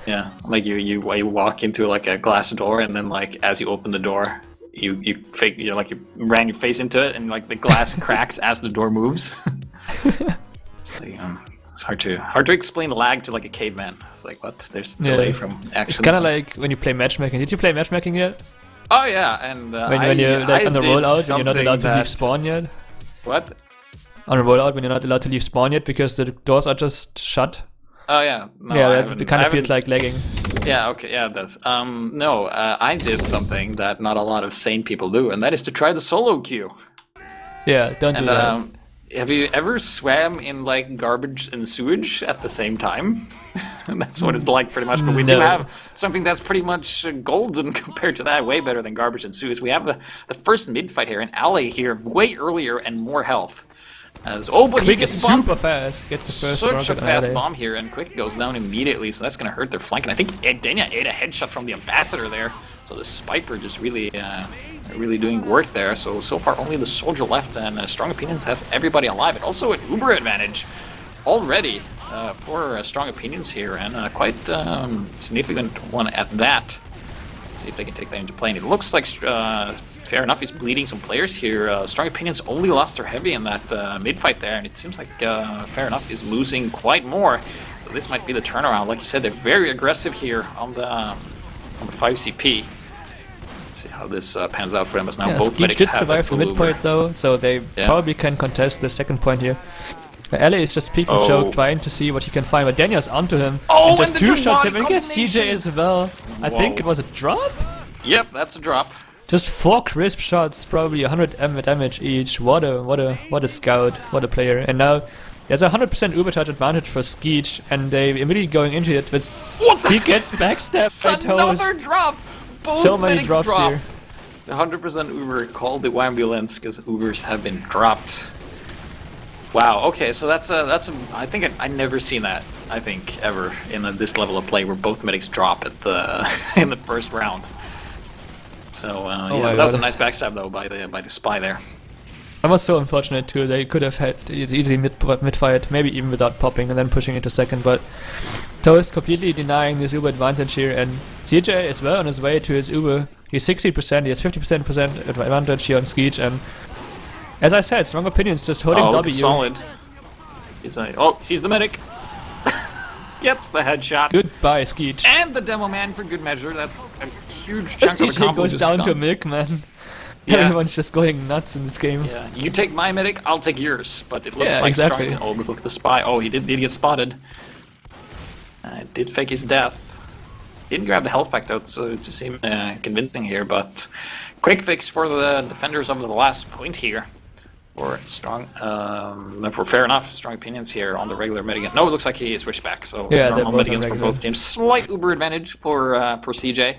Yeah, like you walk into like a glass door, and then like as you open the door, you fake you ran your face into it, and like the glass cracks as the door moves. It's like it's hard to explain lag to like a caveman. It's like what? There's delay from actions. It's kind of like when you play matchmaking. Did you play matchmaking yet? Oh yeah, and when you're like on the rollout and you're not allowed to leave spawn yet. What? On a rollout when you're not allowed to leave spawn yet because the doors are just shut. Oh yeah. No, yeah, it kind of feels like lagging. Yeah, okay, yeah, it does. No, I did something that not a lot of sane people do, and that is to try the solo queue. Yeah, don't do that. Have you ever swam in like garbage and sewage at the same time? That's what it's like pretty much, but we do have something that's pretty much golden compared to that, way better than garbage and sewage. We have the first mid-fight here, an ally here, way earlier and more health. But he gets bombed super fast. Gets the first such a fast bomb here, and Quick goes down immediately, so that's going to hurt their flank. And I think Denya ate a headshot from the Ambassador there, so the Spiper just really doing work there. So far only the Soldier left, and Strong Opinions has everybody alive, and also an Uber advantage already for Strong Opinions here, and quite significant one at that. Let's see if they can take that into play. And it looks like Fair Enough is bleeding some players here. Strong Opinions only lost their heavy in that mid-fight there, and it seems like Fair Enough is losing quite more. So this might be the turnaround. Like you said, they're very aggressive here on the 5CP. Let's see how this pans out for them, as now both medics did have survive the mid-point though, so they probably can contest the second point here. LA is just peek and choke, trying to see what he can find, but Daniel's onto him. Oh, and just two shots him, and gets CJ as well. I think it was a drop? Yep, that's a drop. Just 4 crisp shots, probably 100 damage each. What a scout, what a player. And now there's a 100% Ubercharge advantage for Skeech, and they immediately going into it with he gets backstabbed by Toast. Another drop! Both So many drops drop. here. 100% Uber called the ambulance because Ubers have been dropped. Wow. Okay, so that's I think I never seen that. I think ever in this level of play where both medics drop at the in the first round. So yeah, that was a nice backstab though by the spy there. That was so unfortunate too. They could have had it easy mid-fight, maybe even without popping and then pushing into second, but Toast completely denying this Uber advantage here, and CJ is well on his way to his Uber. He's 60%, he has 50% advantage here on Skeech, and as I said, strong opinions just holding W. Solid. Sees the medic. Gets the headshot. Goodbye, Skeech. And the demo man for good measure. That's a huge chunk of the CJ combo goes just down gone. to milk, man. Yeah. Everyone's just going nuts in this game. Yeah, you take my medic, I'll take yours. But it looks Yeah, like exactly. strong. Oh, look at the spy. Oh, he did get spotted. Did fake his death. Didn't grab the health pack though, so to seem convincing here. But quick fix for the defenders of the last point here. For strong, for fair enough, strong opinions here on the regular mitigan. No, it looks like he switched back. So Yeah, normal they're both mitigans on for regular. both teams. Slight Uber advantage for CJ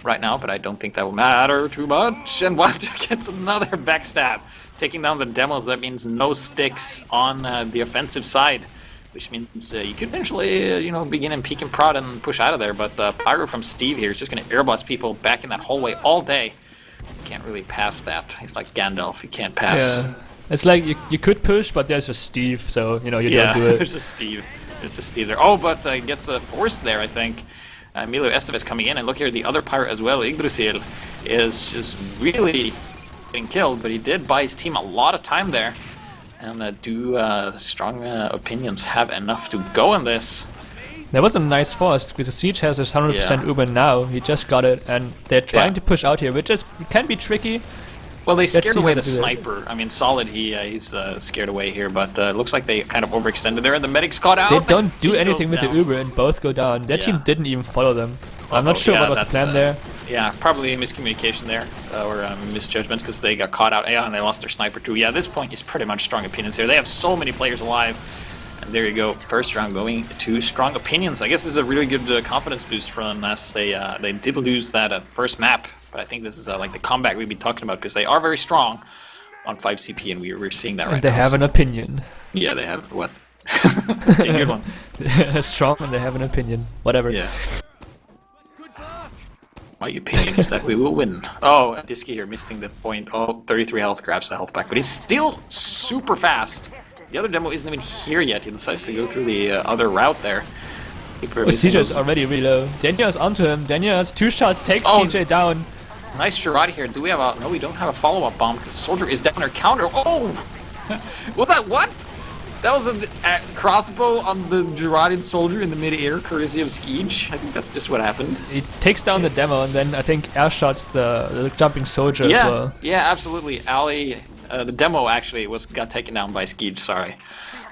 right now, but I don't think that will matter too much. And Wanda gets another backstab, taking down the demos. That means no sticks on the offensive side, which means you could eventually, begin and peek and prod and push out of there. But Pyro from Steve here is just going to airblast people back in that hallway all day. Can't really pass that. He's like Gandalf. He can't pass. Yeah. It's like you could push, but there's a Steve, so you don't do it. There's a Steve. It's a Steve there. Oh, but gets a force there, I think. Emilio Estevez coming in, and look here, the other pirate as well, Yggdrasil, is just really getting killed, but he did buy his team a lot of time there. And do strong opinions have enough to go in this? That was a nice force, because the Siege has his 100% Uber now, he just got it, and they're trying to push out here, which can be tricky. Well, they scared see away how the to do that. sniper. I mean, Solid, he's scared away here, but looks like they kind of overextended there, and the medics caught out. They don't do He anything goes with the down. Uber, and both go down. Their team didn't even follow them. I'm not Oh, sure yeah, what was the that's, plan there. Yeah, probably a miscommunication there, or misjudgment, because they got caught out. Yeah, and they lost their sniper too. Yeah, this point is pretty much strong opinions here. They have so many players alive. And there you go, first round going to strong opinions. I guess this is a really good confidence boost for them, as they did lose that first map. But I think this is like the comeback we've been talking about, because they are very strong on 5 CP, and we're seeing that right And they now. have an opinion. Yeah, they have what? Okay, good one. Strong, and they have an opinion. Whatever. Yeah. My opinion is that we will win. Oh, Disky here missing the point. Oh, 33 health, grabs the health back, but he's still super fast. The other demo isn't even here yet. He decides to go through the other route there. CJ's already really low. Daniel's onto him. Daniel has 2 shots, takes CJ down. Nice Girardi here. Do we have a... No, we don't have a follow-up bomb, because the soldier is down or counter. Oh! Was that what? That was a crossbow on the Girardi soldier in the mid-air, courtesy of Skeech. I think that's just what happened. He takes down the demo, and then I think air shots the jumping soldier as well. Yeah, absolutely. Ali, the demo actually got taken down by Skeech, sorry.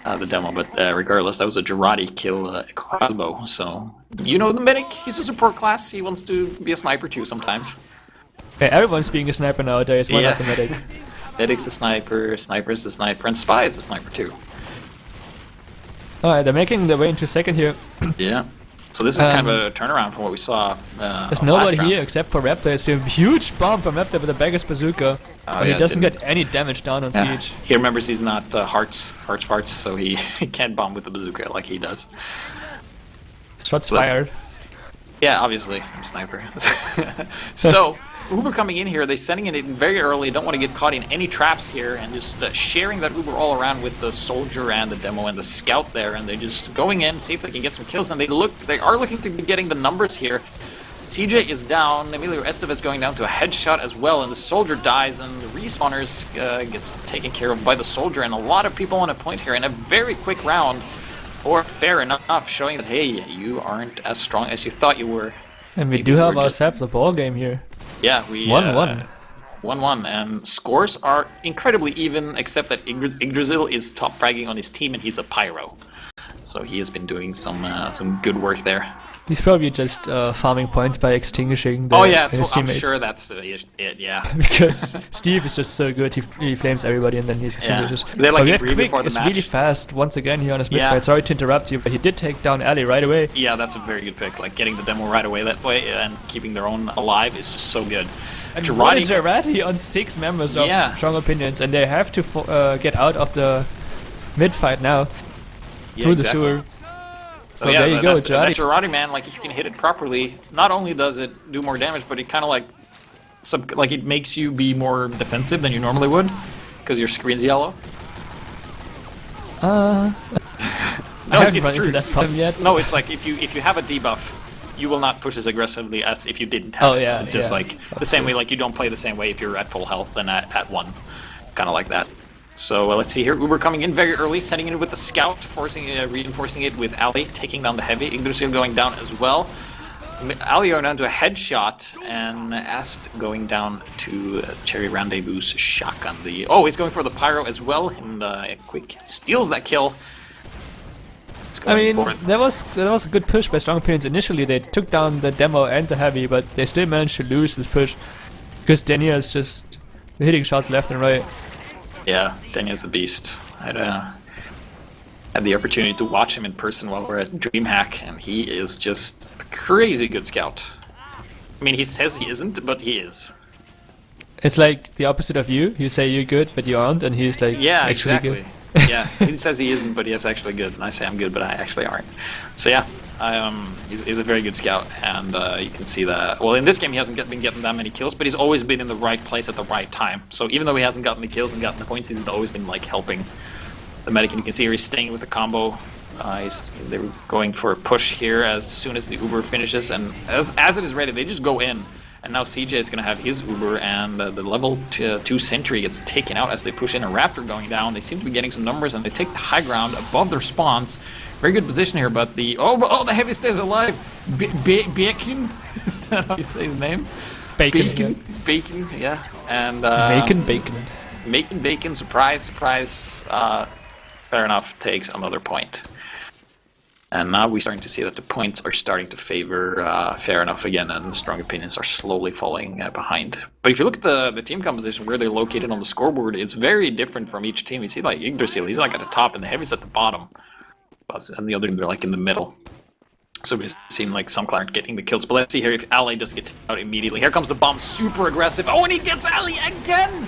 The demo, but regardless, that was a Girardi kill crossbow, so... You know the medic, he's a support class, he wants to be a sniper too sometimes. Yeah, everyone's being a sniper nowadays, why not the medic? Medic's the sniper, sniper's the sniper, and spy is the sniper too. Alright, they're making their way into second here. Yeah. So this is kind of a turnaround from what we saw There's nobody here except for Raptor. It's a huge bomb from Raptor with a Beggar's bazooka. But he doesn't get any damage down on Skeech. He remembers he's not hearts farts, so he can't bomb with the bazooka like he does. Shots fired. Yeah, obviously, I'm a sniper. So, Uber coming in here, they're sending it in very early, don't want to get caught in any traps here, and just sharing that Uber all around with the soldier and the demo and the scout there, and they're just going in, see if they can get some kills, and they are looking to be getting the numbers here. CJ is down, Emilio Estevez going down to a headshot as well, and the soldier dies, and the respawners gets taken care of by the soldier, and a lot of people on a point here in a very quick round, or fair enough, showing that, hey, you aren't as strong as you thought you were. And we do have ourselves a ball game here. Yeah, we 1-1. 1-1, and scores are incredibly even, except that Yggdrasil is top fragging on his team, and he's a pyro. So he has been doing some good work there. He's probably just farming points by extinguishing the, Oh yeah, his I'm teammates. sure that's it. Yeah. Because Steve is just so good, he flames everybody and then he extinguishes. They like But we have agree Quick before the is match. really fast once again here on his mid Yeah. fight. Sorry to interrupt you, but he did take down Ali right away. Yeah, that's a very good pick. Like getting the demo right away that way and keeping their own alive is just so good. And Girardi- Girardi on 6 members of Yeah. Strong Opinions, and they have to get out of the mid fight now through the sewer. So yeah, there you go, that Girardi. Girardi, man, like if you can hit it properly, not only does it do more damage, but it kind of like it makes you be more defensive than you normally would, because your screen's yellow. I No, haven't it's run true. into that problem yet. No, it's like if you have a debuff, you will not push as aggressively as if you didn't have Oh, it. yeah, It's just yeah. like the same way, like you don't play the same way if you're at full health than at 1. Kind of like that. So let's see here. Uber coming in very early, setting in with the scout, reinforcing it with Ali, taking down the heavy. Yggdrasil going down as well. Ali going down to a headshot, and Ast going down to Cherry Rendezvous's shotgun. He's going for the pyro as well, and Quick steals that kill. I mean, for it. there was a good push by Strong Opinions. Initially, they took down the demo and the heavy, but they still managed to lose this push because Denia is just hitting shots left and right. Yeah, Daniel's a beast. I had the opportunity to watch him in person while we're at DreamHack, and he is just a crazy good scout. I mean, he says he isn't, but he is. It's like the opposite of you. You say you're good, but you aren't, and he's like, Yeah, actually exactly. good. Yeah, he says he isn't, but he is actually good. And I say I'm good, but I actually aren't. So yeah, he's a very good scout, and you can see that. Well, in this game he hasn't been getting that many kills, but he's always been in the right place at the right time. So even though he hasn't gotten the kills and gotten the points, he's always been like helping the medic. And you can see here he's staying with the combo. They're going for a push here as soon as the Uber finishes, and as it is ready, they just go in. And now CJ is going to have his Uber, and the level 2 sentry gets taken out as they push in. A Raptor going down. They seem to be getting some numbers, and they take the high ground above their spawns. Very good position here, but the heavy stays alive. Bacon, is that how you say his name? Bacon, yeah. And Bacon. Surprise. Fair enough. Takes another point. And now we're starting to see that the points are starting to favor Fair Enough again, and the Strong Opinions are slowly falling behind. But if you look at the team composition, where they're located on the scoreboard, it's very different from each team. You see, like, Yggdrasil, he's like at the top, and the Heavy's at the bottom. And the other, they're like in the middle. So we've seen like some Clark getting the kills. But let's see here if Ali does get out immediately. Here comes the bomb, super aggressive. Oh, and he gets Ali again!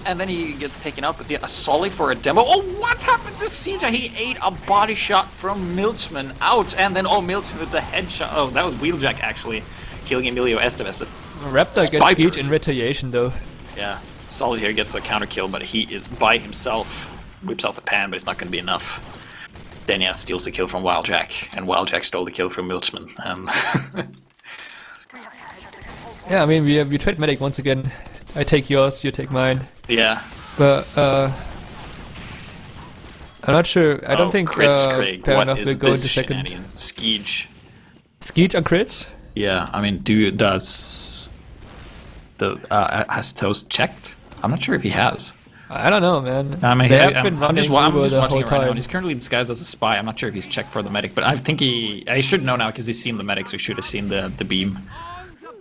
And then he gets taken out, but a Solly for a demo. Oh, what happened to CJ? He ate a body shot from Milchman. Ouch. And then, Milchman with the headshot. Oh, that was Wheeljack, actually, killing Emilio Estevez. Raptor gets Geach in retaliation, though. Yeah, Solly here gets a counter kill, but he is by himself. Whips out the pan, but it's not going to be enough. Denia steals the kill from Wildjack, and Wildjack stole the kill from Milchman. Yeah, I mean, we trade medic once again. I take yours, you take mine. Yeah. But I'm not sure. I don't think crits, Craig. Fair What Enough is will go into this second. shenanigans? Skeege. Skeege on crits? Yeah, I mean, has Toast checked? I'm not sure if he has. I don't know, man. I mean, they have been I'm just running Uber the watching whole it right now, time. and he's currently disguised as a spy. I'm not sure if he's checked for the medic, but I think he should know now because he's seen the medic, so he should have seen the beam.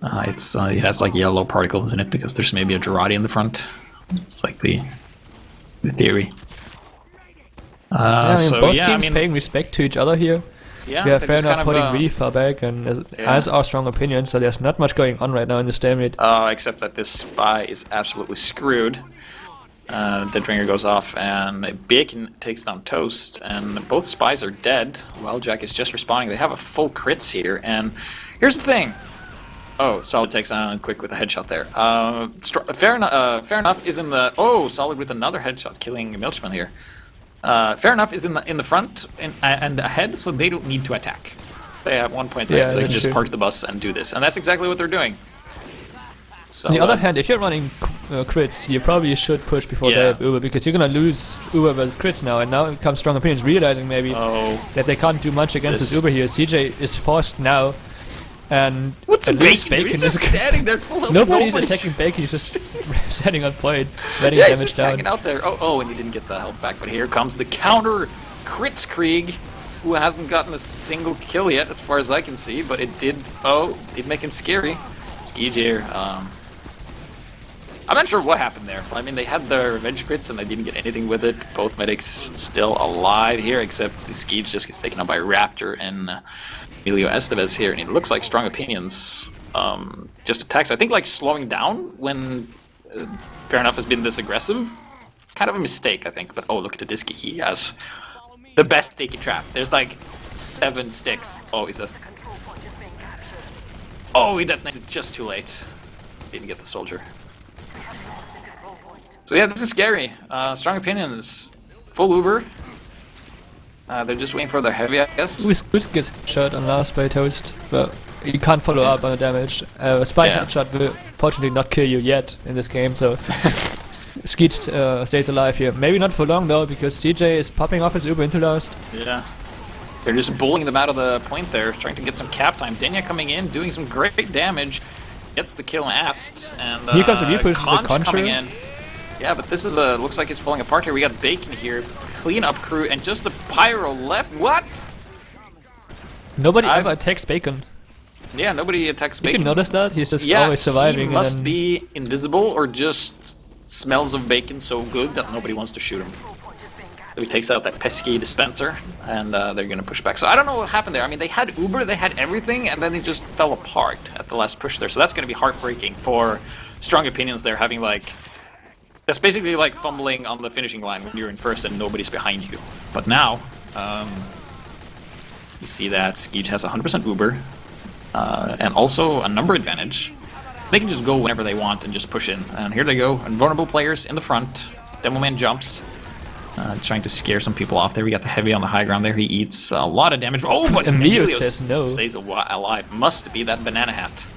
It has like yellow particles in it because there's maybe a Girardi in the front. It's like the theory. Both teams paying respect to each other here. Yeah, we have Fair Enough kind of, holding really far back, and as our Strong Opinion, so there's not much going on right now in the stalemate. Except that this spy is absolutely screwed. Dead Ringer goes off, and Bacon takes down Toast, and both spies are dead. While Jack is just respawning. They have a full crits here, and here's the thing. Oh, Solid takes on Quick with a headshot there. Fair Enough is in the... Oh, Solid with another headshot, killing Milchman here. Fair Enough is in the front and ahead, so they don't need to attack. They have 1 point ahead, so they can just park the bus and do this. And that's exactly what they're doing. So, on the other hand, if you're running crits, you probably should push before they have Uber, because you're gonna lose Uber versus crits now, and now comes Strong Opinions realizing maybe that they can't do much against this Uber here. CJ is forced now. And what's Bacon? He's just standing there full of nobody's attacking Bacon, he's just standing on point, letting damage down. Hanging out there. Oh, and he didn't get the health back, but here comes the counter crits Krieg. who hasn't gotten a single kill yet, as far as I can see, but it did make him scary. Skijir, I'm not sure what happened there. I mean, they had their revenge crits and they didn't get anything with it. Both medics still alive here, except the Skij just gets taken out by Raptor and Emilio Estevez here, and it looks like Strong Opinions just attacks. I think like slowing down when Fair Enough has been this aggressive, kind of a mistake, I think. But oh, look at the Disky. He has the best sticky trap. There's like 7 sticks. Oh, is this? Oh, he detonated just too late. Didn't get the soldier. So yeah, this is scary. Strong Opinions, full Uber. They're just waiting for their heavy, I guess. Who's gets shot on last by Toast, but you can't follow up on the damage. A spike headshot will fortunately not kill you yet in this game, so Skeet stays alive here. Maybe not for long though, because CJ is popping off his Uber into last. Yeah. They're just bullying them out of the point there, trying to get some cap time. Denya coming in, doing some great damage. Gets the kill last, and here comes the repush, Conch coming in. Yeah, but this is looks like it's falling apart here. We got Bacon here, cleanup crew, and just the Pyro left. What? Nobody ever attacks Bacon. Yeah, nobody attacks Bacon. You can notice that? He's just always surviving. He must be invisible or just smells of bacon so good that nobody wants to shoot him. So he takes out that pesky dispenser, and they're gonna push back. So I don't know what happened there. I mean, they had Uber, they had everything, and then they just fell apart at the last push there. So that's gonna be heartbreaking for Strong Opinions there, having like... That's basically like fumbling on the finishing line when you're in first and nobody's behind you. But now, you see that Skeej has 100% Uber, and also a number advantage. They can just go whenever they want and just push in. And here they go, invulnerable players in the front. Demoman jumps, trying to scare some people off there. We got the heavy on the high ground there. He eats a lot of damage. Oh, but Emilio says no. Stays alive. Must be that banana hat.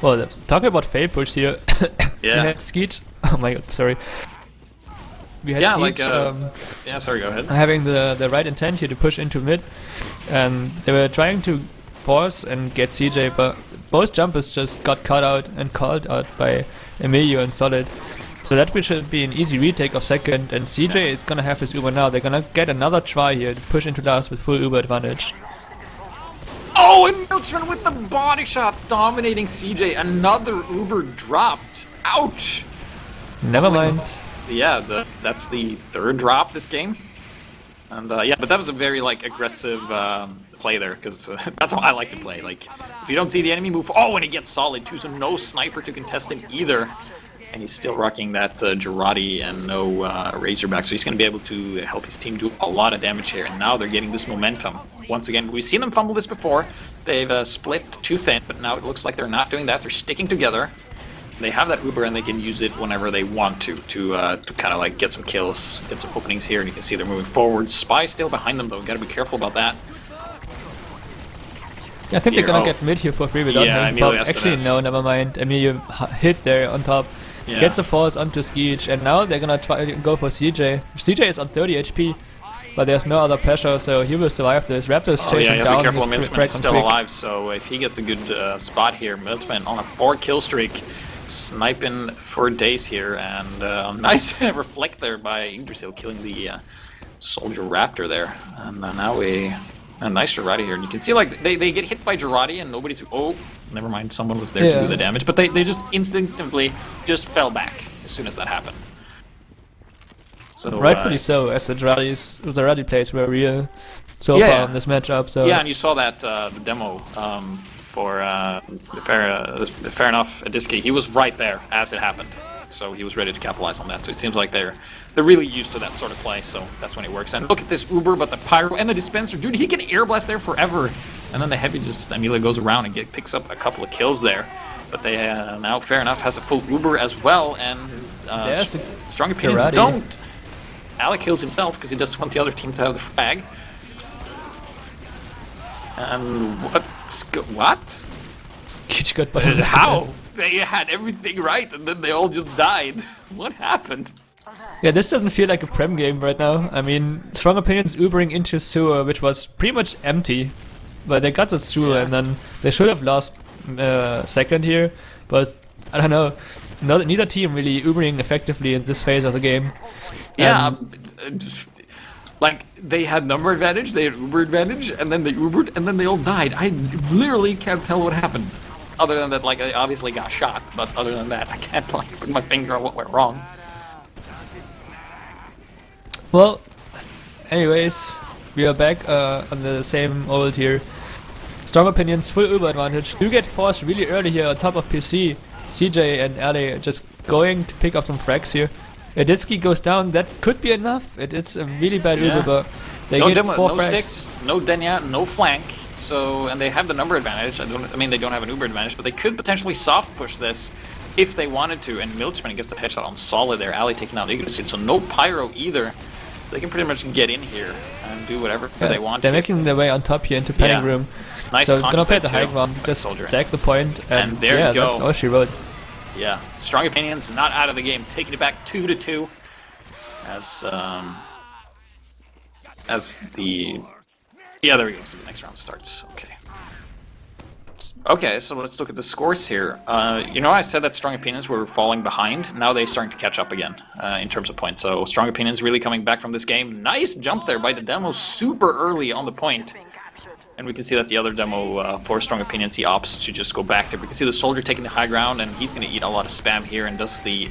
Well, talking about fail push here. Yeah. We had Skeet. Oh my god, sorry. We had Skeet, yeah, sorry, go ahead. having the right intent here to push into mid, and they were trying to force and get CJ, but both jumpers just got caught out and called out by Emilio and Solid. So that should be an easy retake of second, and CJ is gonna have his Uber now. They're gonna get another try here to push into last with full Uber advantage. Oh, and Miltron with the body shot dominating CJ. Another Uber dropped. Ouch! Never mind. Yeah, that's the 3rd drop this game. And yeah, but that was a very like aggressive play there, because that's how I like to play. Like, if you don't see the enemy move, oh, and he gets solid too, so no sniper to contest him either. And he's still rocking that Girardi and no Razorback, so he's going to be able to help his team do a lot of damage here. And now they're getting this momentum. Once again, we've seen them fumble this before. They've split too thin, but now it looks like they're not doing that. They're sticking together. They have that Uber, and they can use it whenever they want to kind of like get some kills, get some openings here. And you can see they're moving forward. Spy still behind them, though. Got to be careful about that. Yeah, I think they're gonna get mid here for free without him. But actually, no, never mind. Emilio hit there on top. Yeah. Gets the force onto Skeej, and now they're gonna try to go for CJ. CJ is on 30 HP, but there's no other pressure, so he will survive this. Raptor's chasing down. Be careful, Miltman is still alive, so if he gets a good spot here, Miltman on a 4-kill streak, sniping for days here, and nice reflect there by Yggdrasil, killing the soldier Raptor there. And now a nice Girardi here, and you can see like they get hit by Girardi and nobody's... Oh, never mind, someone was there to do the damage, but they just instinctively just fell back as soon as that happened. So rightfully so, as the Girardi plays were real so far in this matchup. So yeah, and you saw that the demo for Fair Enough Adiski, he was right there as it happened. So he was ready to capitalize on that. So it seems like they're really used to that sort of play, so that's when it works. And look at this Uber, but the Pyro and the Dispenser, dude, he can air blast there forever. And then the Heavy just immediately goes around and picks up a couple of kills there. But they now Fair Enough has a full Uber as well, and Strong Opinions don't. Alec kills himself because he doesn't want the other team to have the frag. And what? How? They had everything right, and then they all just died. What happened? Yeah, this doesn't feel like a Prem game right now. I mean, Strong Opinions Ubering into sewer, which was pretty much empty. But they got the sewer, and then they should have lost second here. But I don't know. Neither team really Ubering effectively in this phase of the game. Yeah, Like, they had number advantage, they had Uber advantage, and then they Ubered, and then they all died. I literally can't tell what happened. Other than that, like, I obviously got shot, but other than that, I can't, like, put my finger on what went wrong. Well, anyways, we are back on the same old here. Strong opinions, full Uber advantage. You get forced really early here on top of PC. CJ and Ali just going to pick up some frags here. Aditsky goes down, that could be enough. It's a really bad Uber, but they no get demo, 4 no frags. sticks, no Denya, no flank. So, and they have the number advantage. I mean, they don't have an Uber advantage, but they could potentially soft push this if they wanted to. And Milchman gets the headshot on solid there. Ali taking out Ignacy, so no pyro either. They can pretty much get in here and do whatever they want. They're making their way on top here into panic room. Nice. So gonna play the high ground, just take the point, and there you go. That's all she wrote. Yeah, Strong Opinions not out of the game, taking it back 2-2 as the there we go. So the next round starts. Okay, so let's look at the scores here. You know, I said that Strong Opinions were falling behind. Now they're starting to catch up again in terms of points. So Strong Opinions really coming back from this game. Nice jump there by the demo, super early on the point. And we can see that the other demo for Strong Opinions, he opts to just go back there. We can see the soldier taking the high ground, and he's going to eat a lot of spam here and does the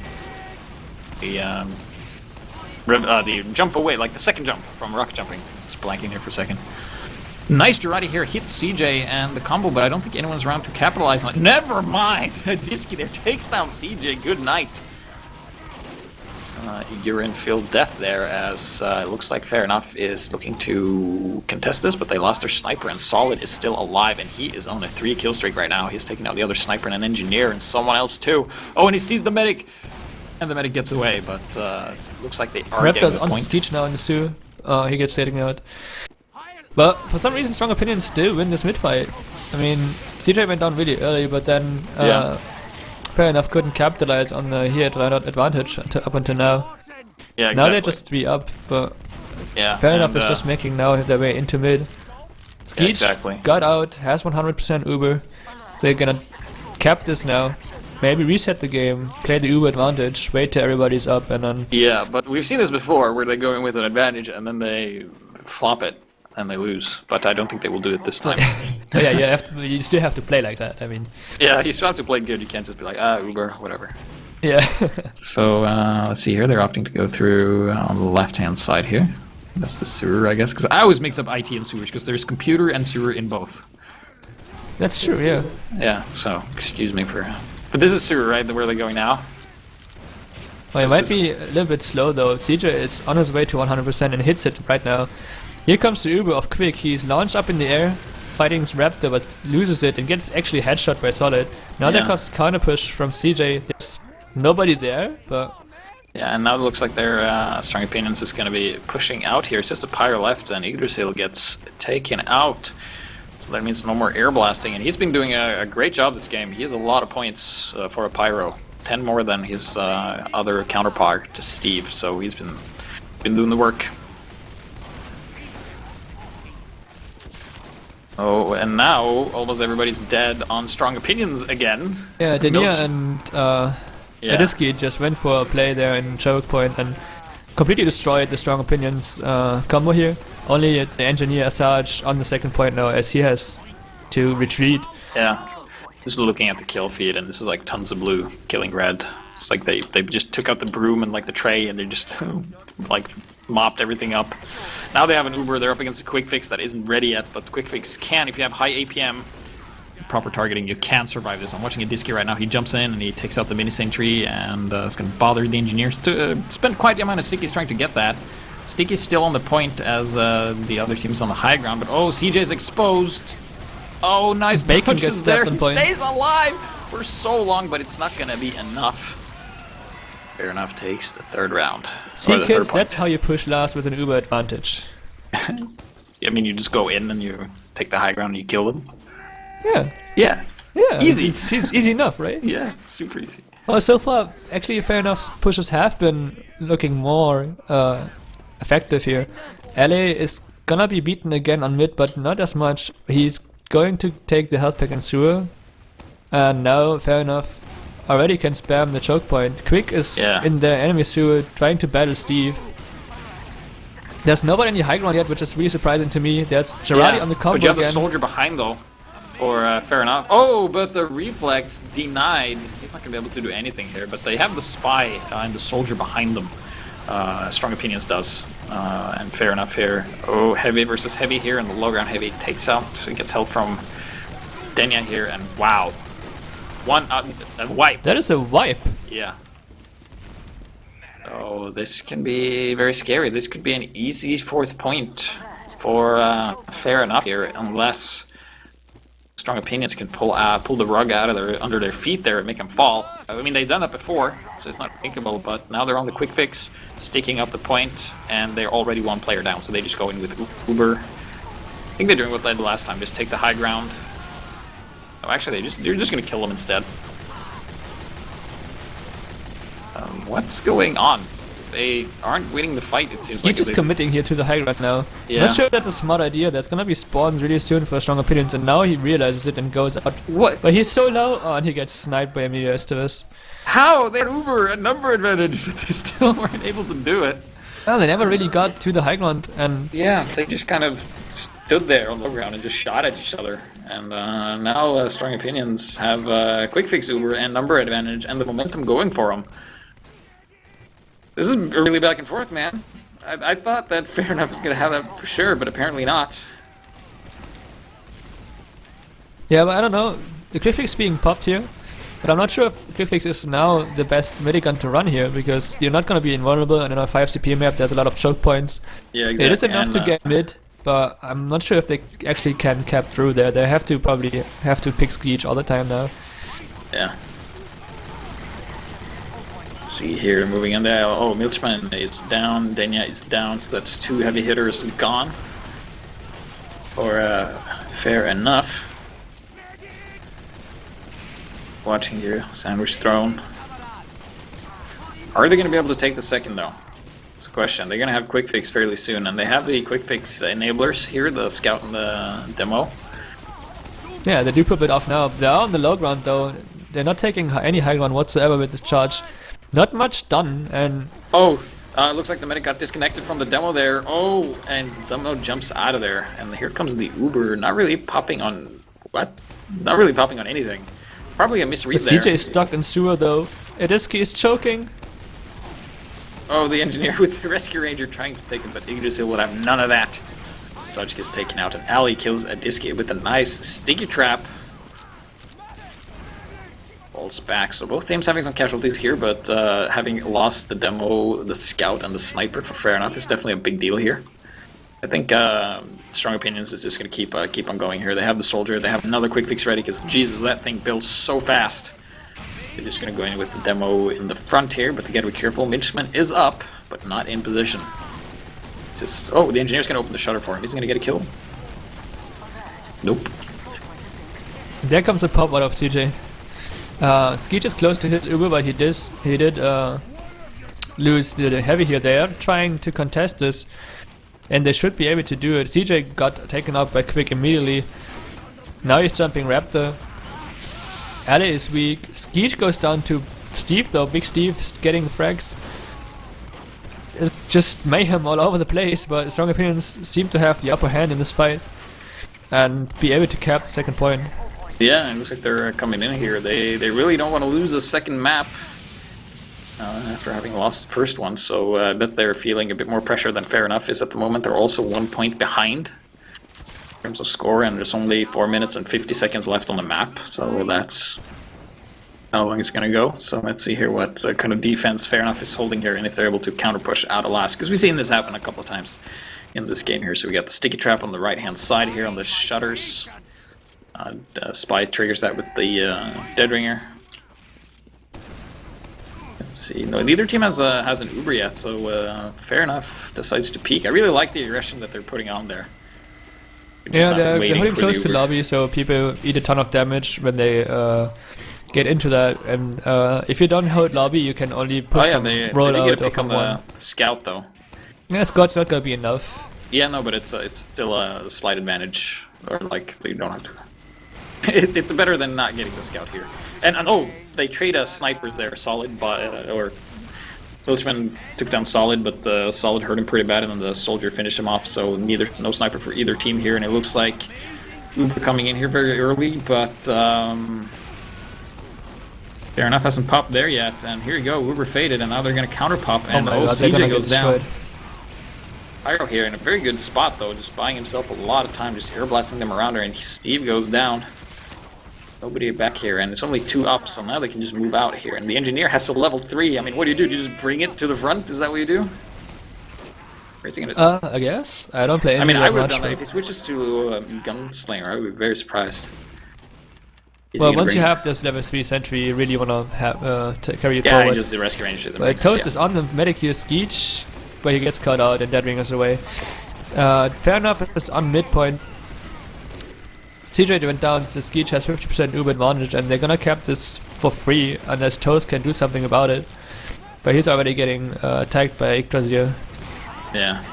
jump away, like the second jump from rock jumping. Just blanking here for a second. Nice Girardi here, hits CJ and the combo, but I don't think anyone's around to capitalize on it. Never mind! Disky there takes down CJ, good night. Urine-filled death there, as it looks like Fair Enough is looking to contest this, but they lost their sniper, and Solid is still alive, and he is on a 3-kill streak right now. He's taking out the other sniper and an engineer and someone else too. Oh, and he sees the medic, and the medic gets away, but looks like they are getting the on point. speech now in the Sue. He gets taken out. But for some reason, Strong Opinions still win this mid-fight. I mean, CJ went down really early, but then Fair Enough couldn't capitalize on the advantage up until now. Yeah, exactly. Now they're just 3 up, but Fair Enough is just making now their way into mid. Skeech got out, has 100% Uber. They're gonna cap this now. Maybe reset the game, play the Uber advantage, wait till everybody's up, and then... Yeah, but we've seen this before, where they go in with an advantage and then they flop it. And they lose, but I don't think they will do it this time. You still have to play like that, I mean. Yeah, you still have to play good, you can't just be like, Uber, whatever. Yeah. So, let's see here, they're opting to go through on the left-hand side here. That's the sewer, I guess, because I always mix up IT and sewers, because there's computer and sewer in both. That's true, yeah. Yeah, so, excuse me for... But this is sewer, right, where they're going now? Well, it might be a little bit slow, though. CJ is on his way to 100% and hits it right now. Here comes the Uber of Quick. He's launched up in the air, fighting Raptor, but loses it and gets actually headshot by Solid. Now there comes the counter push from CJ. There's nobody there, but... Yeah, and now it looks like their Strong Opinions is going to be pushing out here. It's just a pyro left, and Yggdrasil gets taken out. So that means no more air blasting, and he's been doing a great job this game. He has a lot of points for a pyro. 10 more than his other counterpart, Steve, so he's been doing the work. Oh, and now almost everybody's dead on Strong Opinions again. Yeah, Denia and Aditsky just went for a play there in choke point and completely destroyed the Strong Opinions combo here. Only the engineer Asajj on the second point now, as he has to retreat. Yeah, just looking at the kill feed, and this is like tons of blue killing red. It's like they just took out the broom and like the tray, and they just like mopped everything up. Now they have an Uber, they're up against a Quick Fix that isn't ready yet, but Quick Fix can, if you have high APM, proper targeting, you can survive this. I'm watching a Disky right now, he jumps in and he takes out the mini sentry, and it's going to bother the engineers to spend quite the amount of Sticky's trying to get that. Sticky's still on the point as the other team's on the high ground, but oh, CJ's exposed. Oh, nice Bacon gets there, on he point. stays alive for so long, but it's not going to be enough. Fair Enough takes the third round. See, kids, that's how you push last with an Uber advantage. I mean, you just go in and you take the high ground and you kill them. Yeah. Yeah. Yeah. Easy. It's easy enough, right? Yeah, super easy. Well, so far, actually, Fair Enough's pushes have been looking more effective here. LA is gonna be beaten again on mid, but not as much. He's going to take the health pack and sewer. And now, Fair Enough already can spam the choke point. Quick is in the enemy sewer trying to battle Steve. There's nobody in the high ground yet, which is really surprising to me. There's Girardi on the combo but you have again. the soldier behind though. Or fair enough. Oh, but the reflex denied. He's not gonna be able to do anything here. But they have the spy and the soldier behind them. Strong Opinions does. And fair enough here. Oh, heavy versus heavy here, and the low ground heavy takes out. It gets help from Denya here, and wow, one a wipe. That is a wipe. Yeah. Oh, this can be very scary. This could be an easy 4th point for fair enough here, unless Strong Opinions can pull the rug out of under their feet there and make them fall. I mean, they've done that before, so it's not thinkable, but now they're on the quick fix, sticking up the point, and they're already 1 player down, so they just go in with Uber. I think they're doing what they did last time, just take the high ground. Oh, actually, they're just gonna kill them instead. What's going on? They aren't winning the fight, it seems like. He's just committing here to the high ground now. Yeah. Not sure if that's a smart idea. There's gonna be spawns really soon for Strong Opinions, and now he realizes it and goes out. What? But he's so low, and he gets sniped by Emilio Estevez. How? They had Uber a number advantage, but they still weren't able to do it. Well, they never really got to the high ground, and yeah, they just kind of stood there on the ground and just shot at each other. And now Strong Opinions have quick fix Uber and number advantage and the momentum going for them. This is really back and forth, man. I thought that Fair Enough was going to have that for sure, but apparently not. yeah, but I don't know. The quick fix being popped here, but I'm not sure if quick fix is now the best minigun to run here, because you're not going to be invulnerable, and in a 5 CP map there's a lot of choke points. Yeah, exactly. It is enough to get mid, but I'm not sure if they actually can cap through there. They have to probably pick Skeech all the time now. Yeah. Let's see here, moving in there. Oh, Milchman is down, Denya is down, so that's 2 heavy hitters gone. Or Fair Enough. Watching here, sandwich thrown. Are they going to be able to take the second though? That's the question. They're going to have quick fix fairly soon, and they have the quick fix enablers here, the scout and the demo. Yeah, they do pop it off now. They are on the low ground though. They're not taking any high ground whatsoever with this charge. Not much done, and oh, looks like the medic got disconnected from the demo there. Oh, and demo jumps out of there, and here comes the Uber. Not really popping on what? Not really popping on anything. Probably a misread there. CJ is stuck in sewer though. Ediski is choking. Oh, the engineer with the rescue ranger trying to take him, but Yggdrasil will have none of that. Such gets taken out, and Ali kills Ediski with a nice sticky trap. Falls back, so both teams having some casualties here, but having lost the demo, the scout, and the sniper for Fair Enough is definitely a big deal here. I think Strong Opinions is just going to keep on going here. They have the soldier, they have another quick fix ready, because Jesus, that thing builds so fast. They're just going to go in with the demo in the front here, but they got to be careful. Midshipman is up, but not in position. Just oh, the engineer's going to open the shutter for him. He's going to get a kill. Nope. There comes a pop out of CJ. Skeech is close to hit Uber, but he did lose the heavy here. They are trying to contest this, and they should be able to do it. CJ got taken out by Quick immediately. Now he's jumping Raptor. Ali is weak. Skeech goes down to Steve though. Big Steve getting frags. It's just mayhem all over the place, but Strong Opinions seem to have the upper hand in this fight and be able to cap the second point. Yeah, it looks like they're coming in here. They really don't want to lose a second map after having lost the first one, so I bet they're feeling a bit more pressure than Fair Enough is at the moment. They're also 1 point behind in terms of score, and there's only 4 minutes and 50 seconds left on the map, so that's how long it's going to go. So let's see here what kind of defense Fair Enough is holding here, and if they're able to counter push out of last, because we've seen this happen a couple of times in this game here. So we got the sticky trap on the right hand side here on the shutters. Spy triggers that with the Dead Ringer. Let's see. No, neither team has an Uber yet, so Fair Enough decides to peek. I really like the aggression that they're putting on there. Yeah, they're holding close to lobby, so people eat a ton of damage when they get into that. And if you don't hold lobby, you can only push from roll out or from one. Scout though. Yeah, Scout's not gonna be enough. Yeah, no, but it's still a slight advantage, or like you don't have to. It's better than not getting the scout here. And oh, they trade us snipers there, solid, or Milchman took down Solid, but Solid hurt him pretty bad, and then the Soldier finished him off, so no sniper for either team here, and it looks like Uber coming in here very early, but fair enough, hasn't popped there yet, and here you go, Uber faded, and now they're going to counter pop, and CJ goes down. Pyro here in a very good spot, though, just buying himself a lot of time, just air blasting them around her, and Steve goes down. Nobody back here, and it's only 2 up, so now they can just move out here. And the engineer has a level 3. I mean, what do? Do you just bring it to the front? Is that what you do? Or is he gonna I guess. I don't play. I mean, I would have done that. If he switches to Gunslinger, I would be very surprised. Well, once you have this level 3 sentry, you really want to have carry it forward. Yeah, just the rescue range. But Toast is on the medic here, Skeech, but he gets cut out and Dead Ringers away. Fair enough, it's on midpoint. CJ went down, the Skeech has 50% Uber advantage, and they're gonna cap this for free unless Toast can do something about it. But he's already getting attacked by Yggdrasil. Yeah.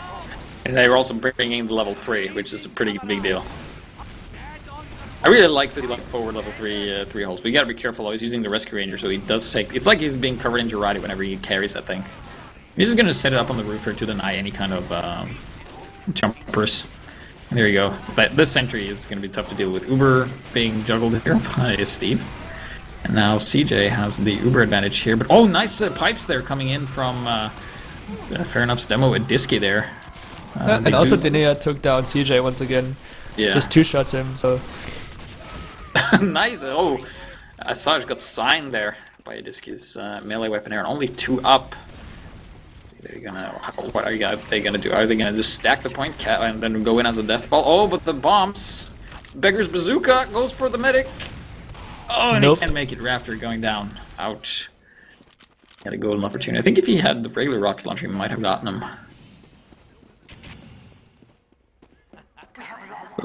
And they were also bringing the level 3, which is a pretty big deal. I really like the forward level 3 holes, but you gotta be careful though. He's using the Rescue Ranger, so he does take... It's like he's being covered in Girardi whenever he carries that thing. He's just gonna set it up on the roof here to deny any kind of jumpers. And there you go. But this sentry is gonna be tough to deal with. Uber being juggled here by Steve. And now CJ has the Uber advantage here. But oh, nice pipes there coming in from Fair Enough's demo with Disky there. And also Denea took down CJ once again. Yeah. Just 2 shots him, so... Nice. Oh, Asajj got signed there by Disky's melee weapon here, and only 2 up. Let's see, they're gonna. What are they gonna do? Are they gonna just stack the point cap and then go in as a death ball? Oh, but the bombs. Beggar's bazooka goes for the medic. Oh, and he can't make it. Raptor going down. Ouch. Had a golden opportunity. I think if he had the regular rocket launcher, he might have gotten him.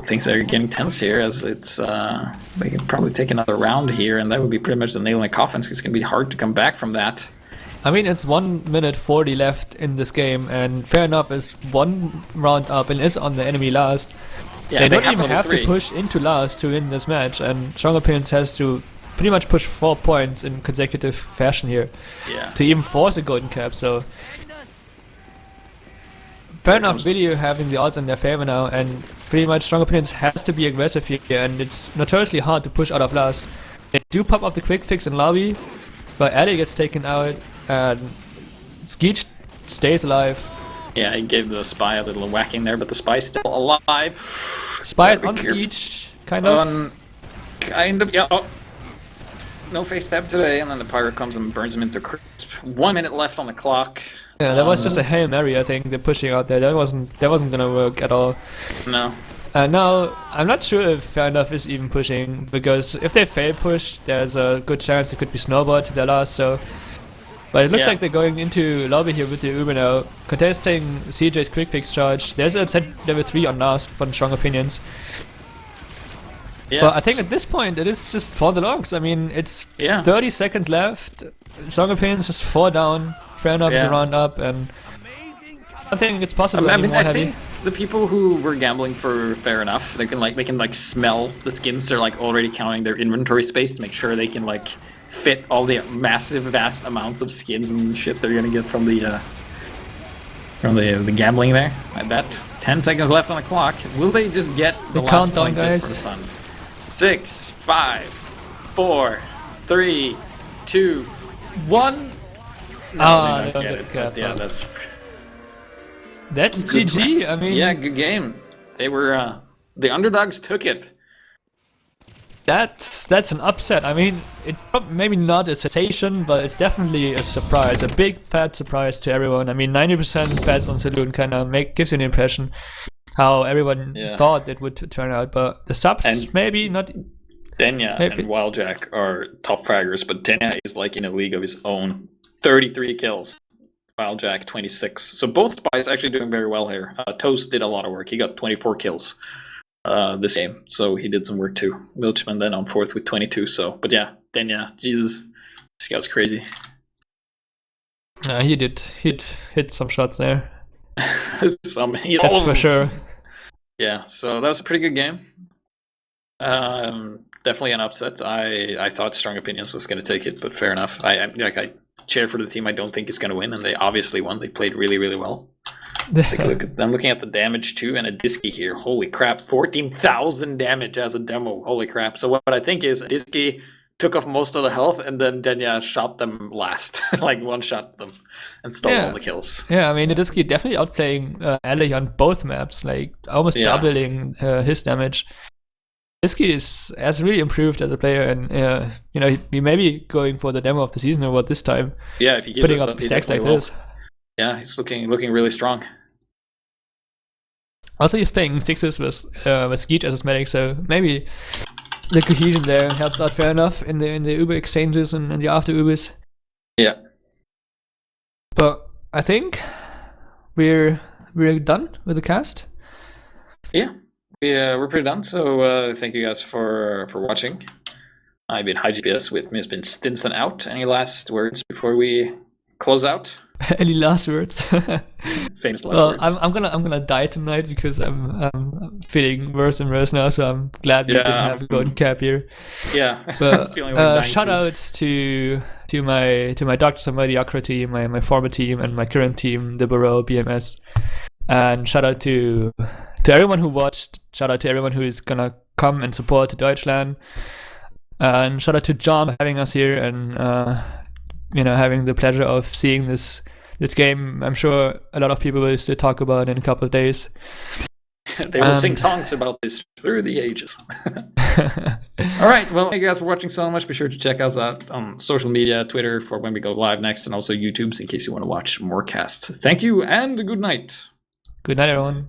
Things are getting tense here, as it's they can probably take another round here, and that would be pretty much the nail in the coffin. So it's gonna be hard to come back from that. I mean, it's 1 minute 40 left in this game, and Fair Enough is 1 round up and is on the enemy last. Yeah, they don't even have to push into last to win this match, and Strong Opinions has to pretty much push 4 points in consecutive fashion here to even force a golden cap. So Fair Enough really having the odds in their favor now, and pretty much Strong Opinions has to be aggressive here, and it's notoriously hard to push out of last. They do pop up the quick fix in lobby, but Ali gets taken out, and Skeech stays alive. Yeah, he gave the Spy a little whacking there, but the Spy's still alive. Spy is on Skeech, kind of. Kind of, yeah. Oh. No face stab today, and then the Pyro comes and burns him into crisp. 1 minute left on the clock. Yeah, that was just a Hail Mary, I think, they're pushing out there. That wasn't gonna work at all. No. Now, I'm not sure if Fair Enough is even pushing, because if they fail push, there's a good chance it could be snowballed to their last, so... But it looks like they're going into lobby here with the Uber now, contesting CJ's quick fix charge. There's a set level 3 on last from Strong Opinions. Yeah, but I think at this point it is just for the logs. I mean, it's 30 seconds left, Strong Opinions just 4 down, Fair Enough is a round up, and I think it's possible. I mean, I think the people who were gambling for Fair Enough, they can smell the skins. They're already counting their inventory space to make sure they can fit all the vast amounts of skins and shit they're gonna get from the gambling there. I bet. 10 seconds left on the clock. Will they just get the last point just for the fun? 6, 5, 4, 3, 2, 1. No, they don't get it. But yeah, that's GG. I mean, yeah, good game. They were the underdogs took it. That's an upset. I mean, it maybe not a sensation, but it's definitely a surprise, a big fat surprise to everyone. I mean, 90% bets on Saloon kind of gives you an impression how everyone thought it would turn out, but the subs and maybe not. Denya and Wildjack are top fraggers, but Denya is in a league of his own. 33 kills, Wildjack 26. So both spies actually doing very well here. Toast did a lot of work. He got 24 kills this game, so he did some work too. Milchman then on 4th with 22. So, but yeah, Denya, Jesus, this guy's crazy. He did hit some shots there. That's for sure. Yeah, so that was a pretty good game. Definitely an upset. I thought Strong Opinions was going to take it, but Fair Enough. chair for the team I don't think is going to win, and they obviously won. They played really, really well. Let's take a look at, I'm looking at the damage too, and a Disky here. Holy crap, 14,000 damage as a demo. Holy crap. So what I think is Disky took off most of the health, and then Denya shot them last, like one-shot them, and stole all the kills. Yeah, I mean, Disky definitely outplaying Ali on both maps, like almost doubling his damage. Disky has really improved as a player, and you know, he may be going for the demo of the season award this time. Yeah, if he putting up stacks like this. Yeah, he's looking really strong. Also, he's playing sixes with Skeech as his medic, so maybe the cohesion there helps out fair enough in the Uber exchanges and the after Ubers. Yeah. But I think we're done with the cast. Yeah. We're pretty done. So thank you guys for watching. I've been HiGPS with me has been Stinson out. Any last words before we close out? Any last words? Famous last words. I'm gonna die tonight because I'm feeling worse and worse now. So I'm glad we didn't have a golden cap here. Yeah. But shout outs to my doctors and my Diacra team, my former team and my current team, the Borough BMS, and shout out to everyone who watched. Shout out to everyone who is gonna come and support Deutschland, and shout out to John for having us here and having the pleasure of seeing this game. I'm sure a lot of people will still talk about it in a couple of days. They will sing songs about this through the ages. All right. Well, thank you guys for watching so much. Be sure to check us out on social media, Twitter for when we go live next, and also YouTube in case you want to watch more casts. Thank you and good night. Good night, everyone.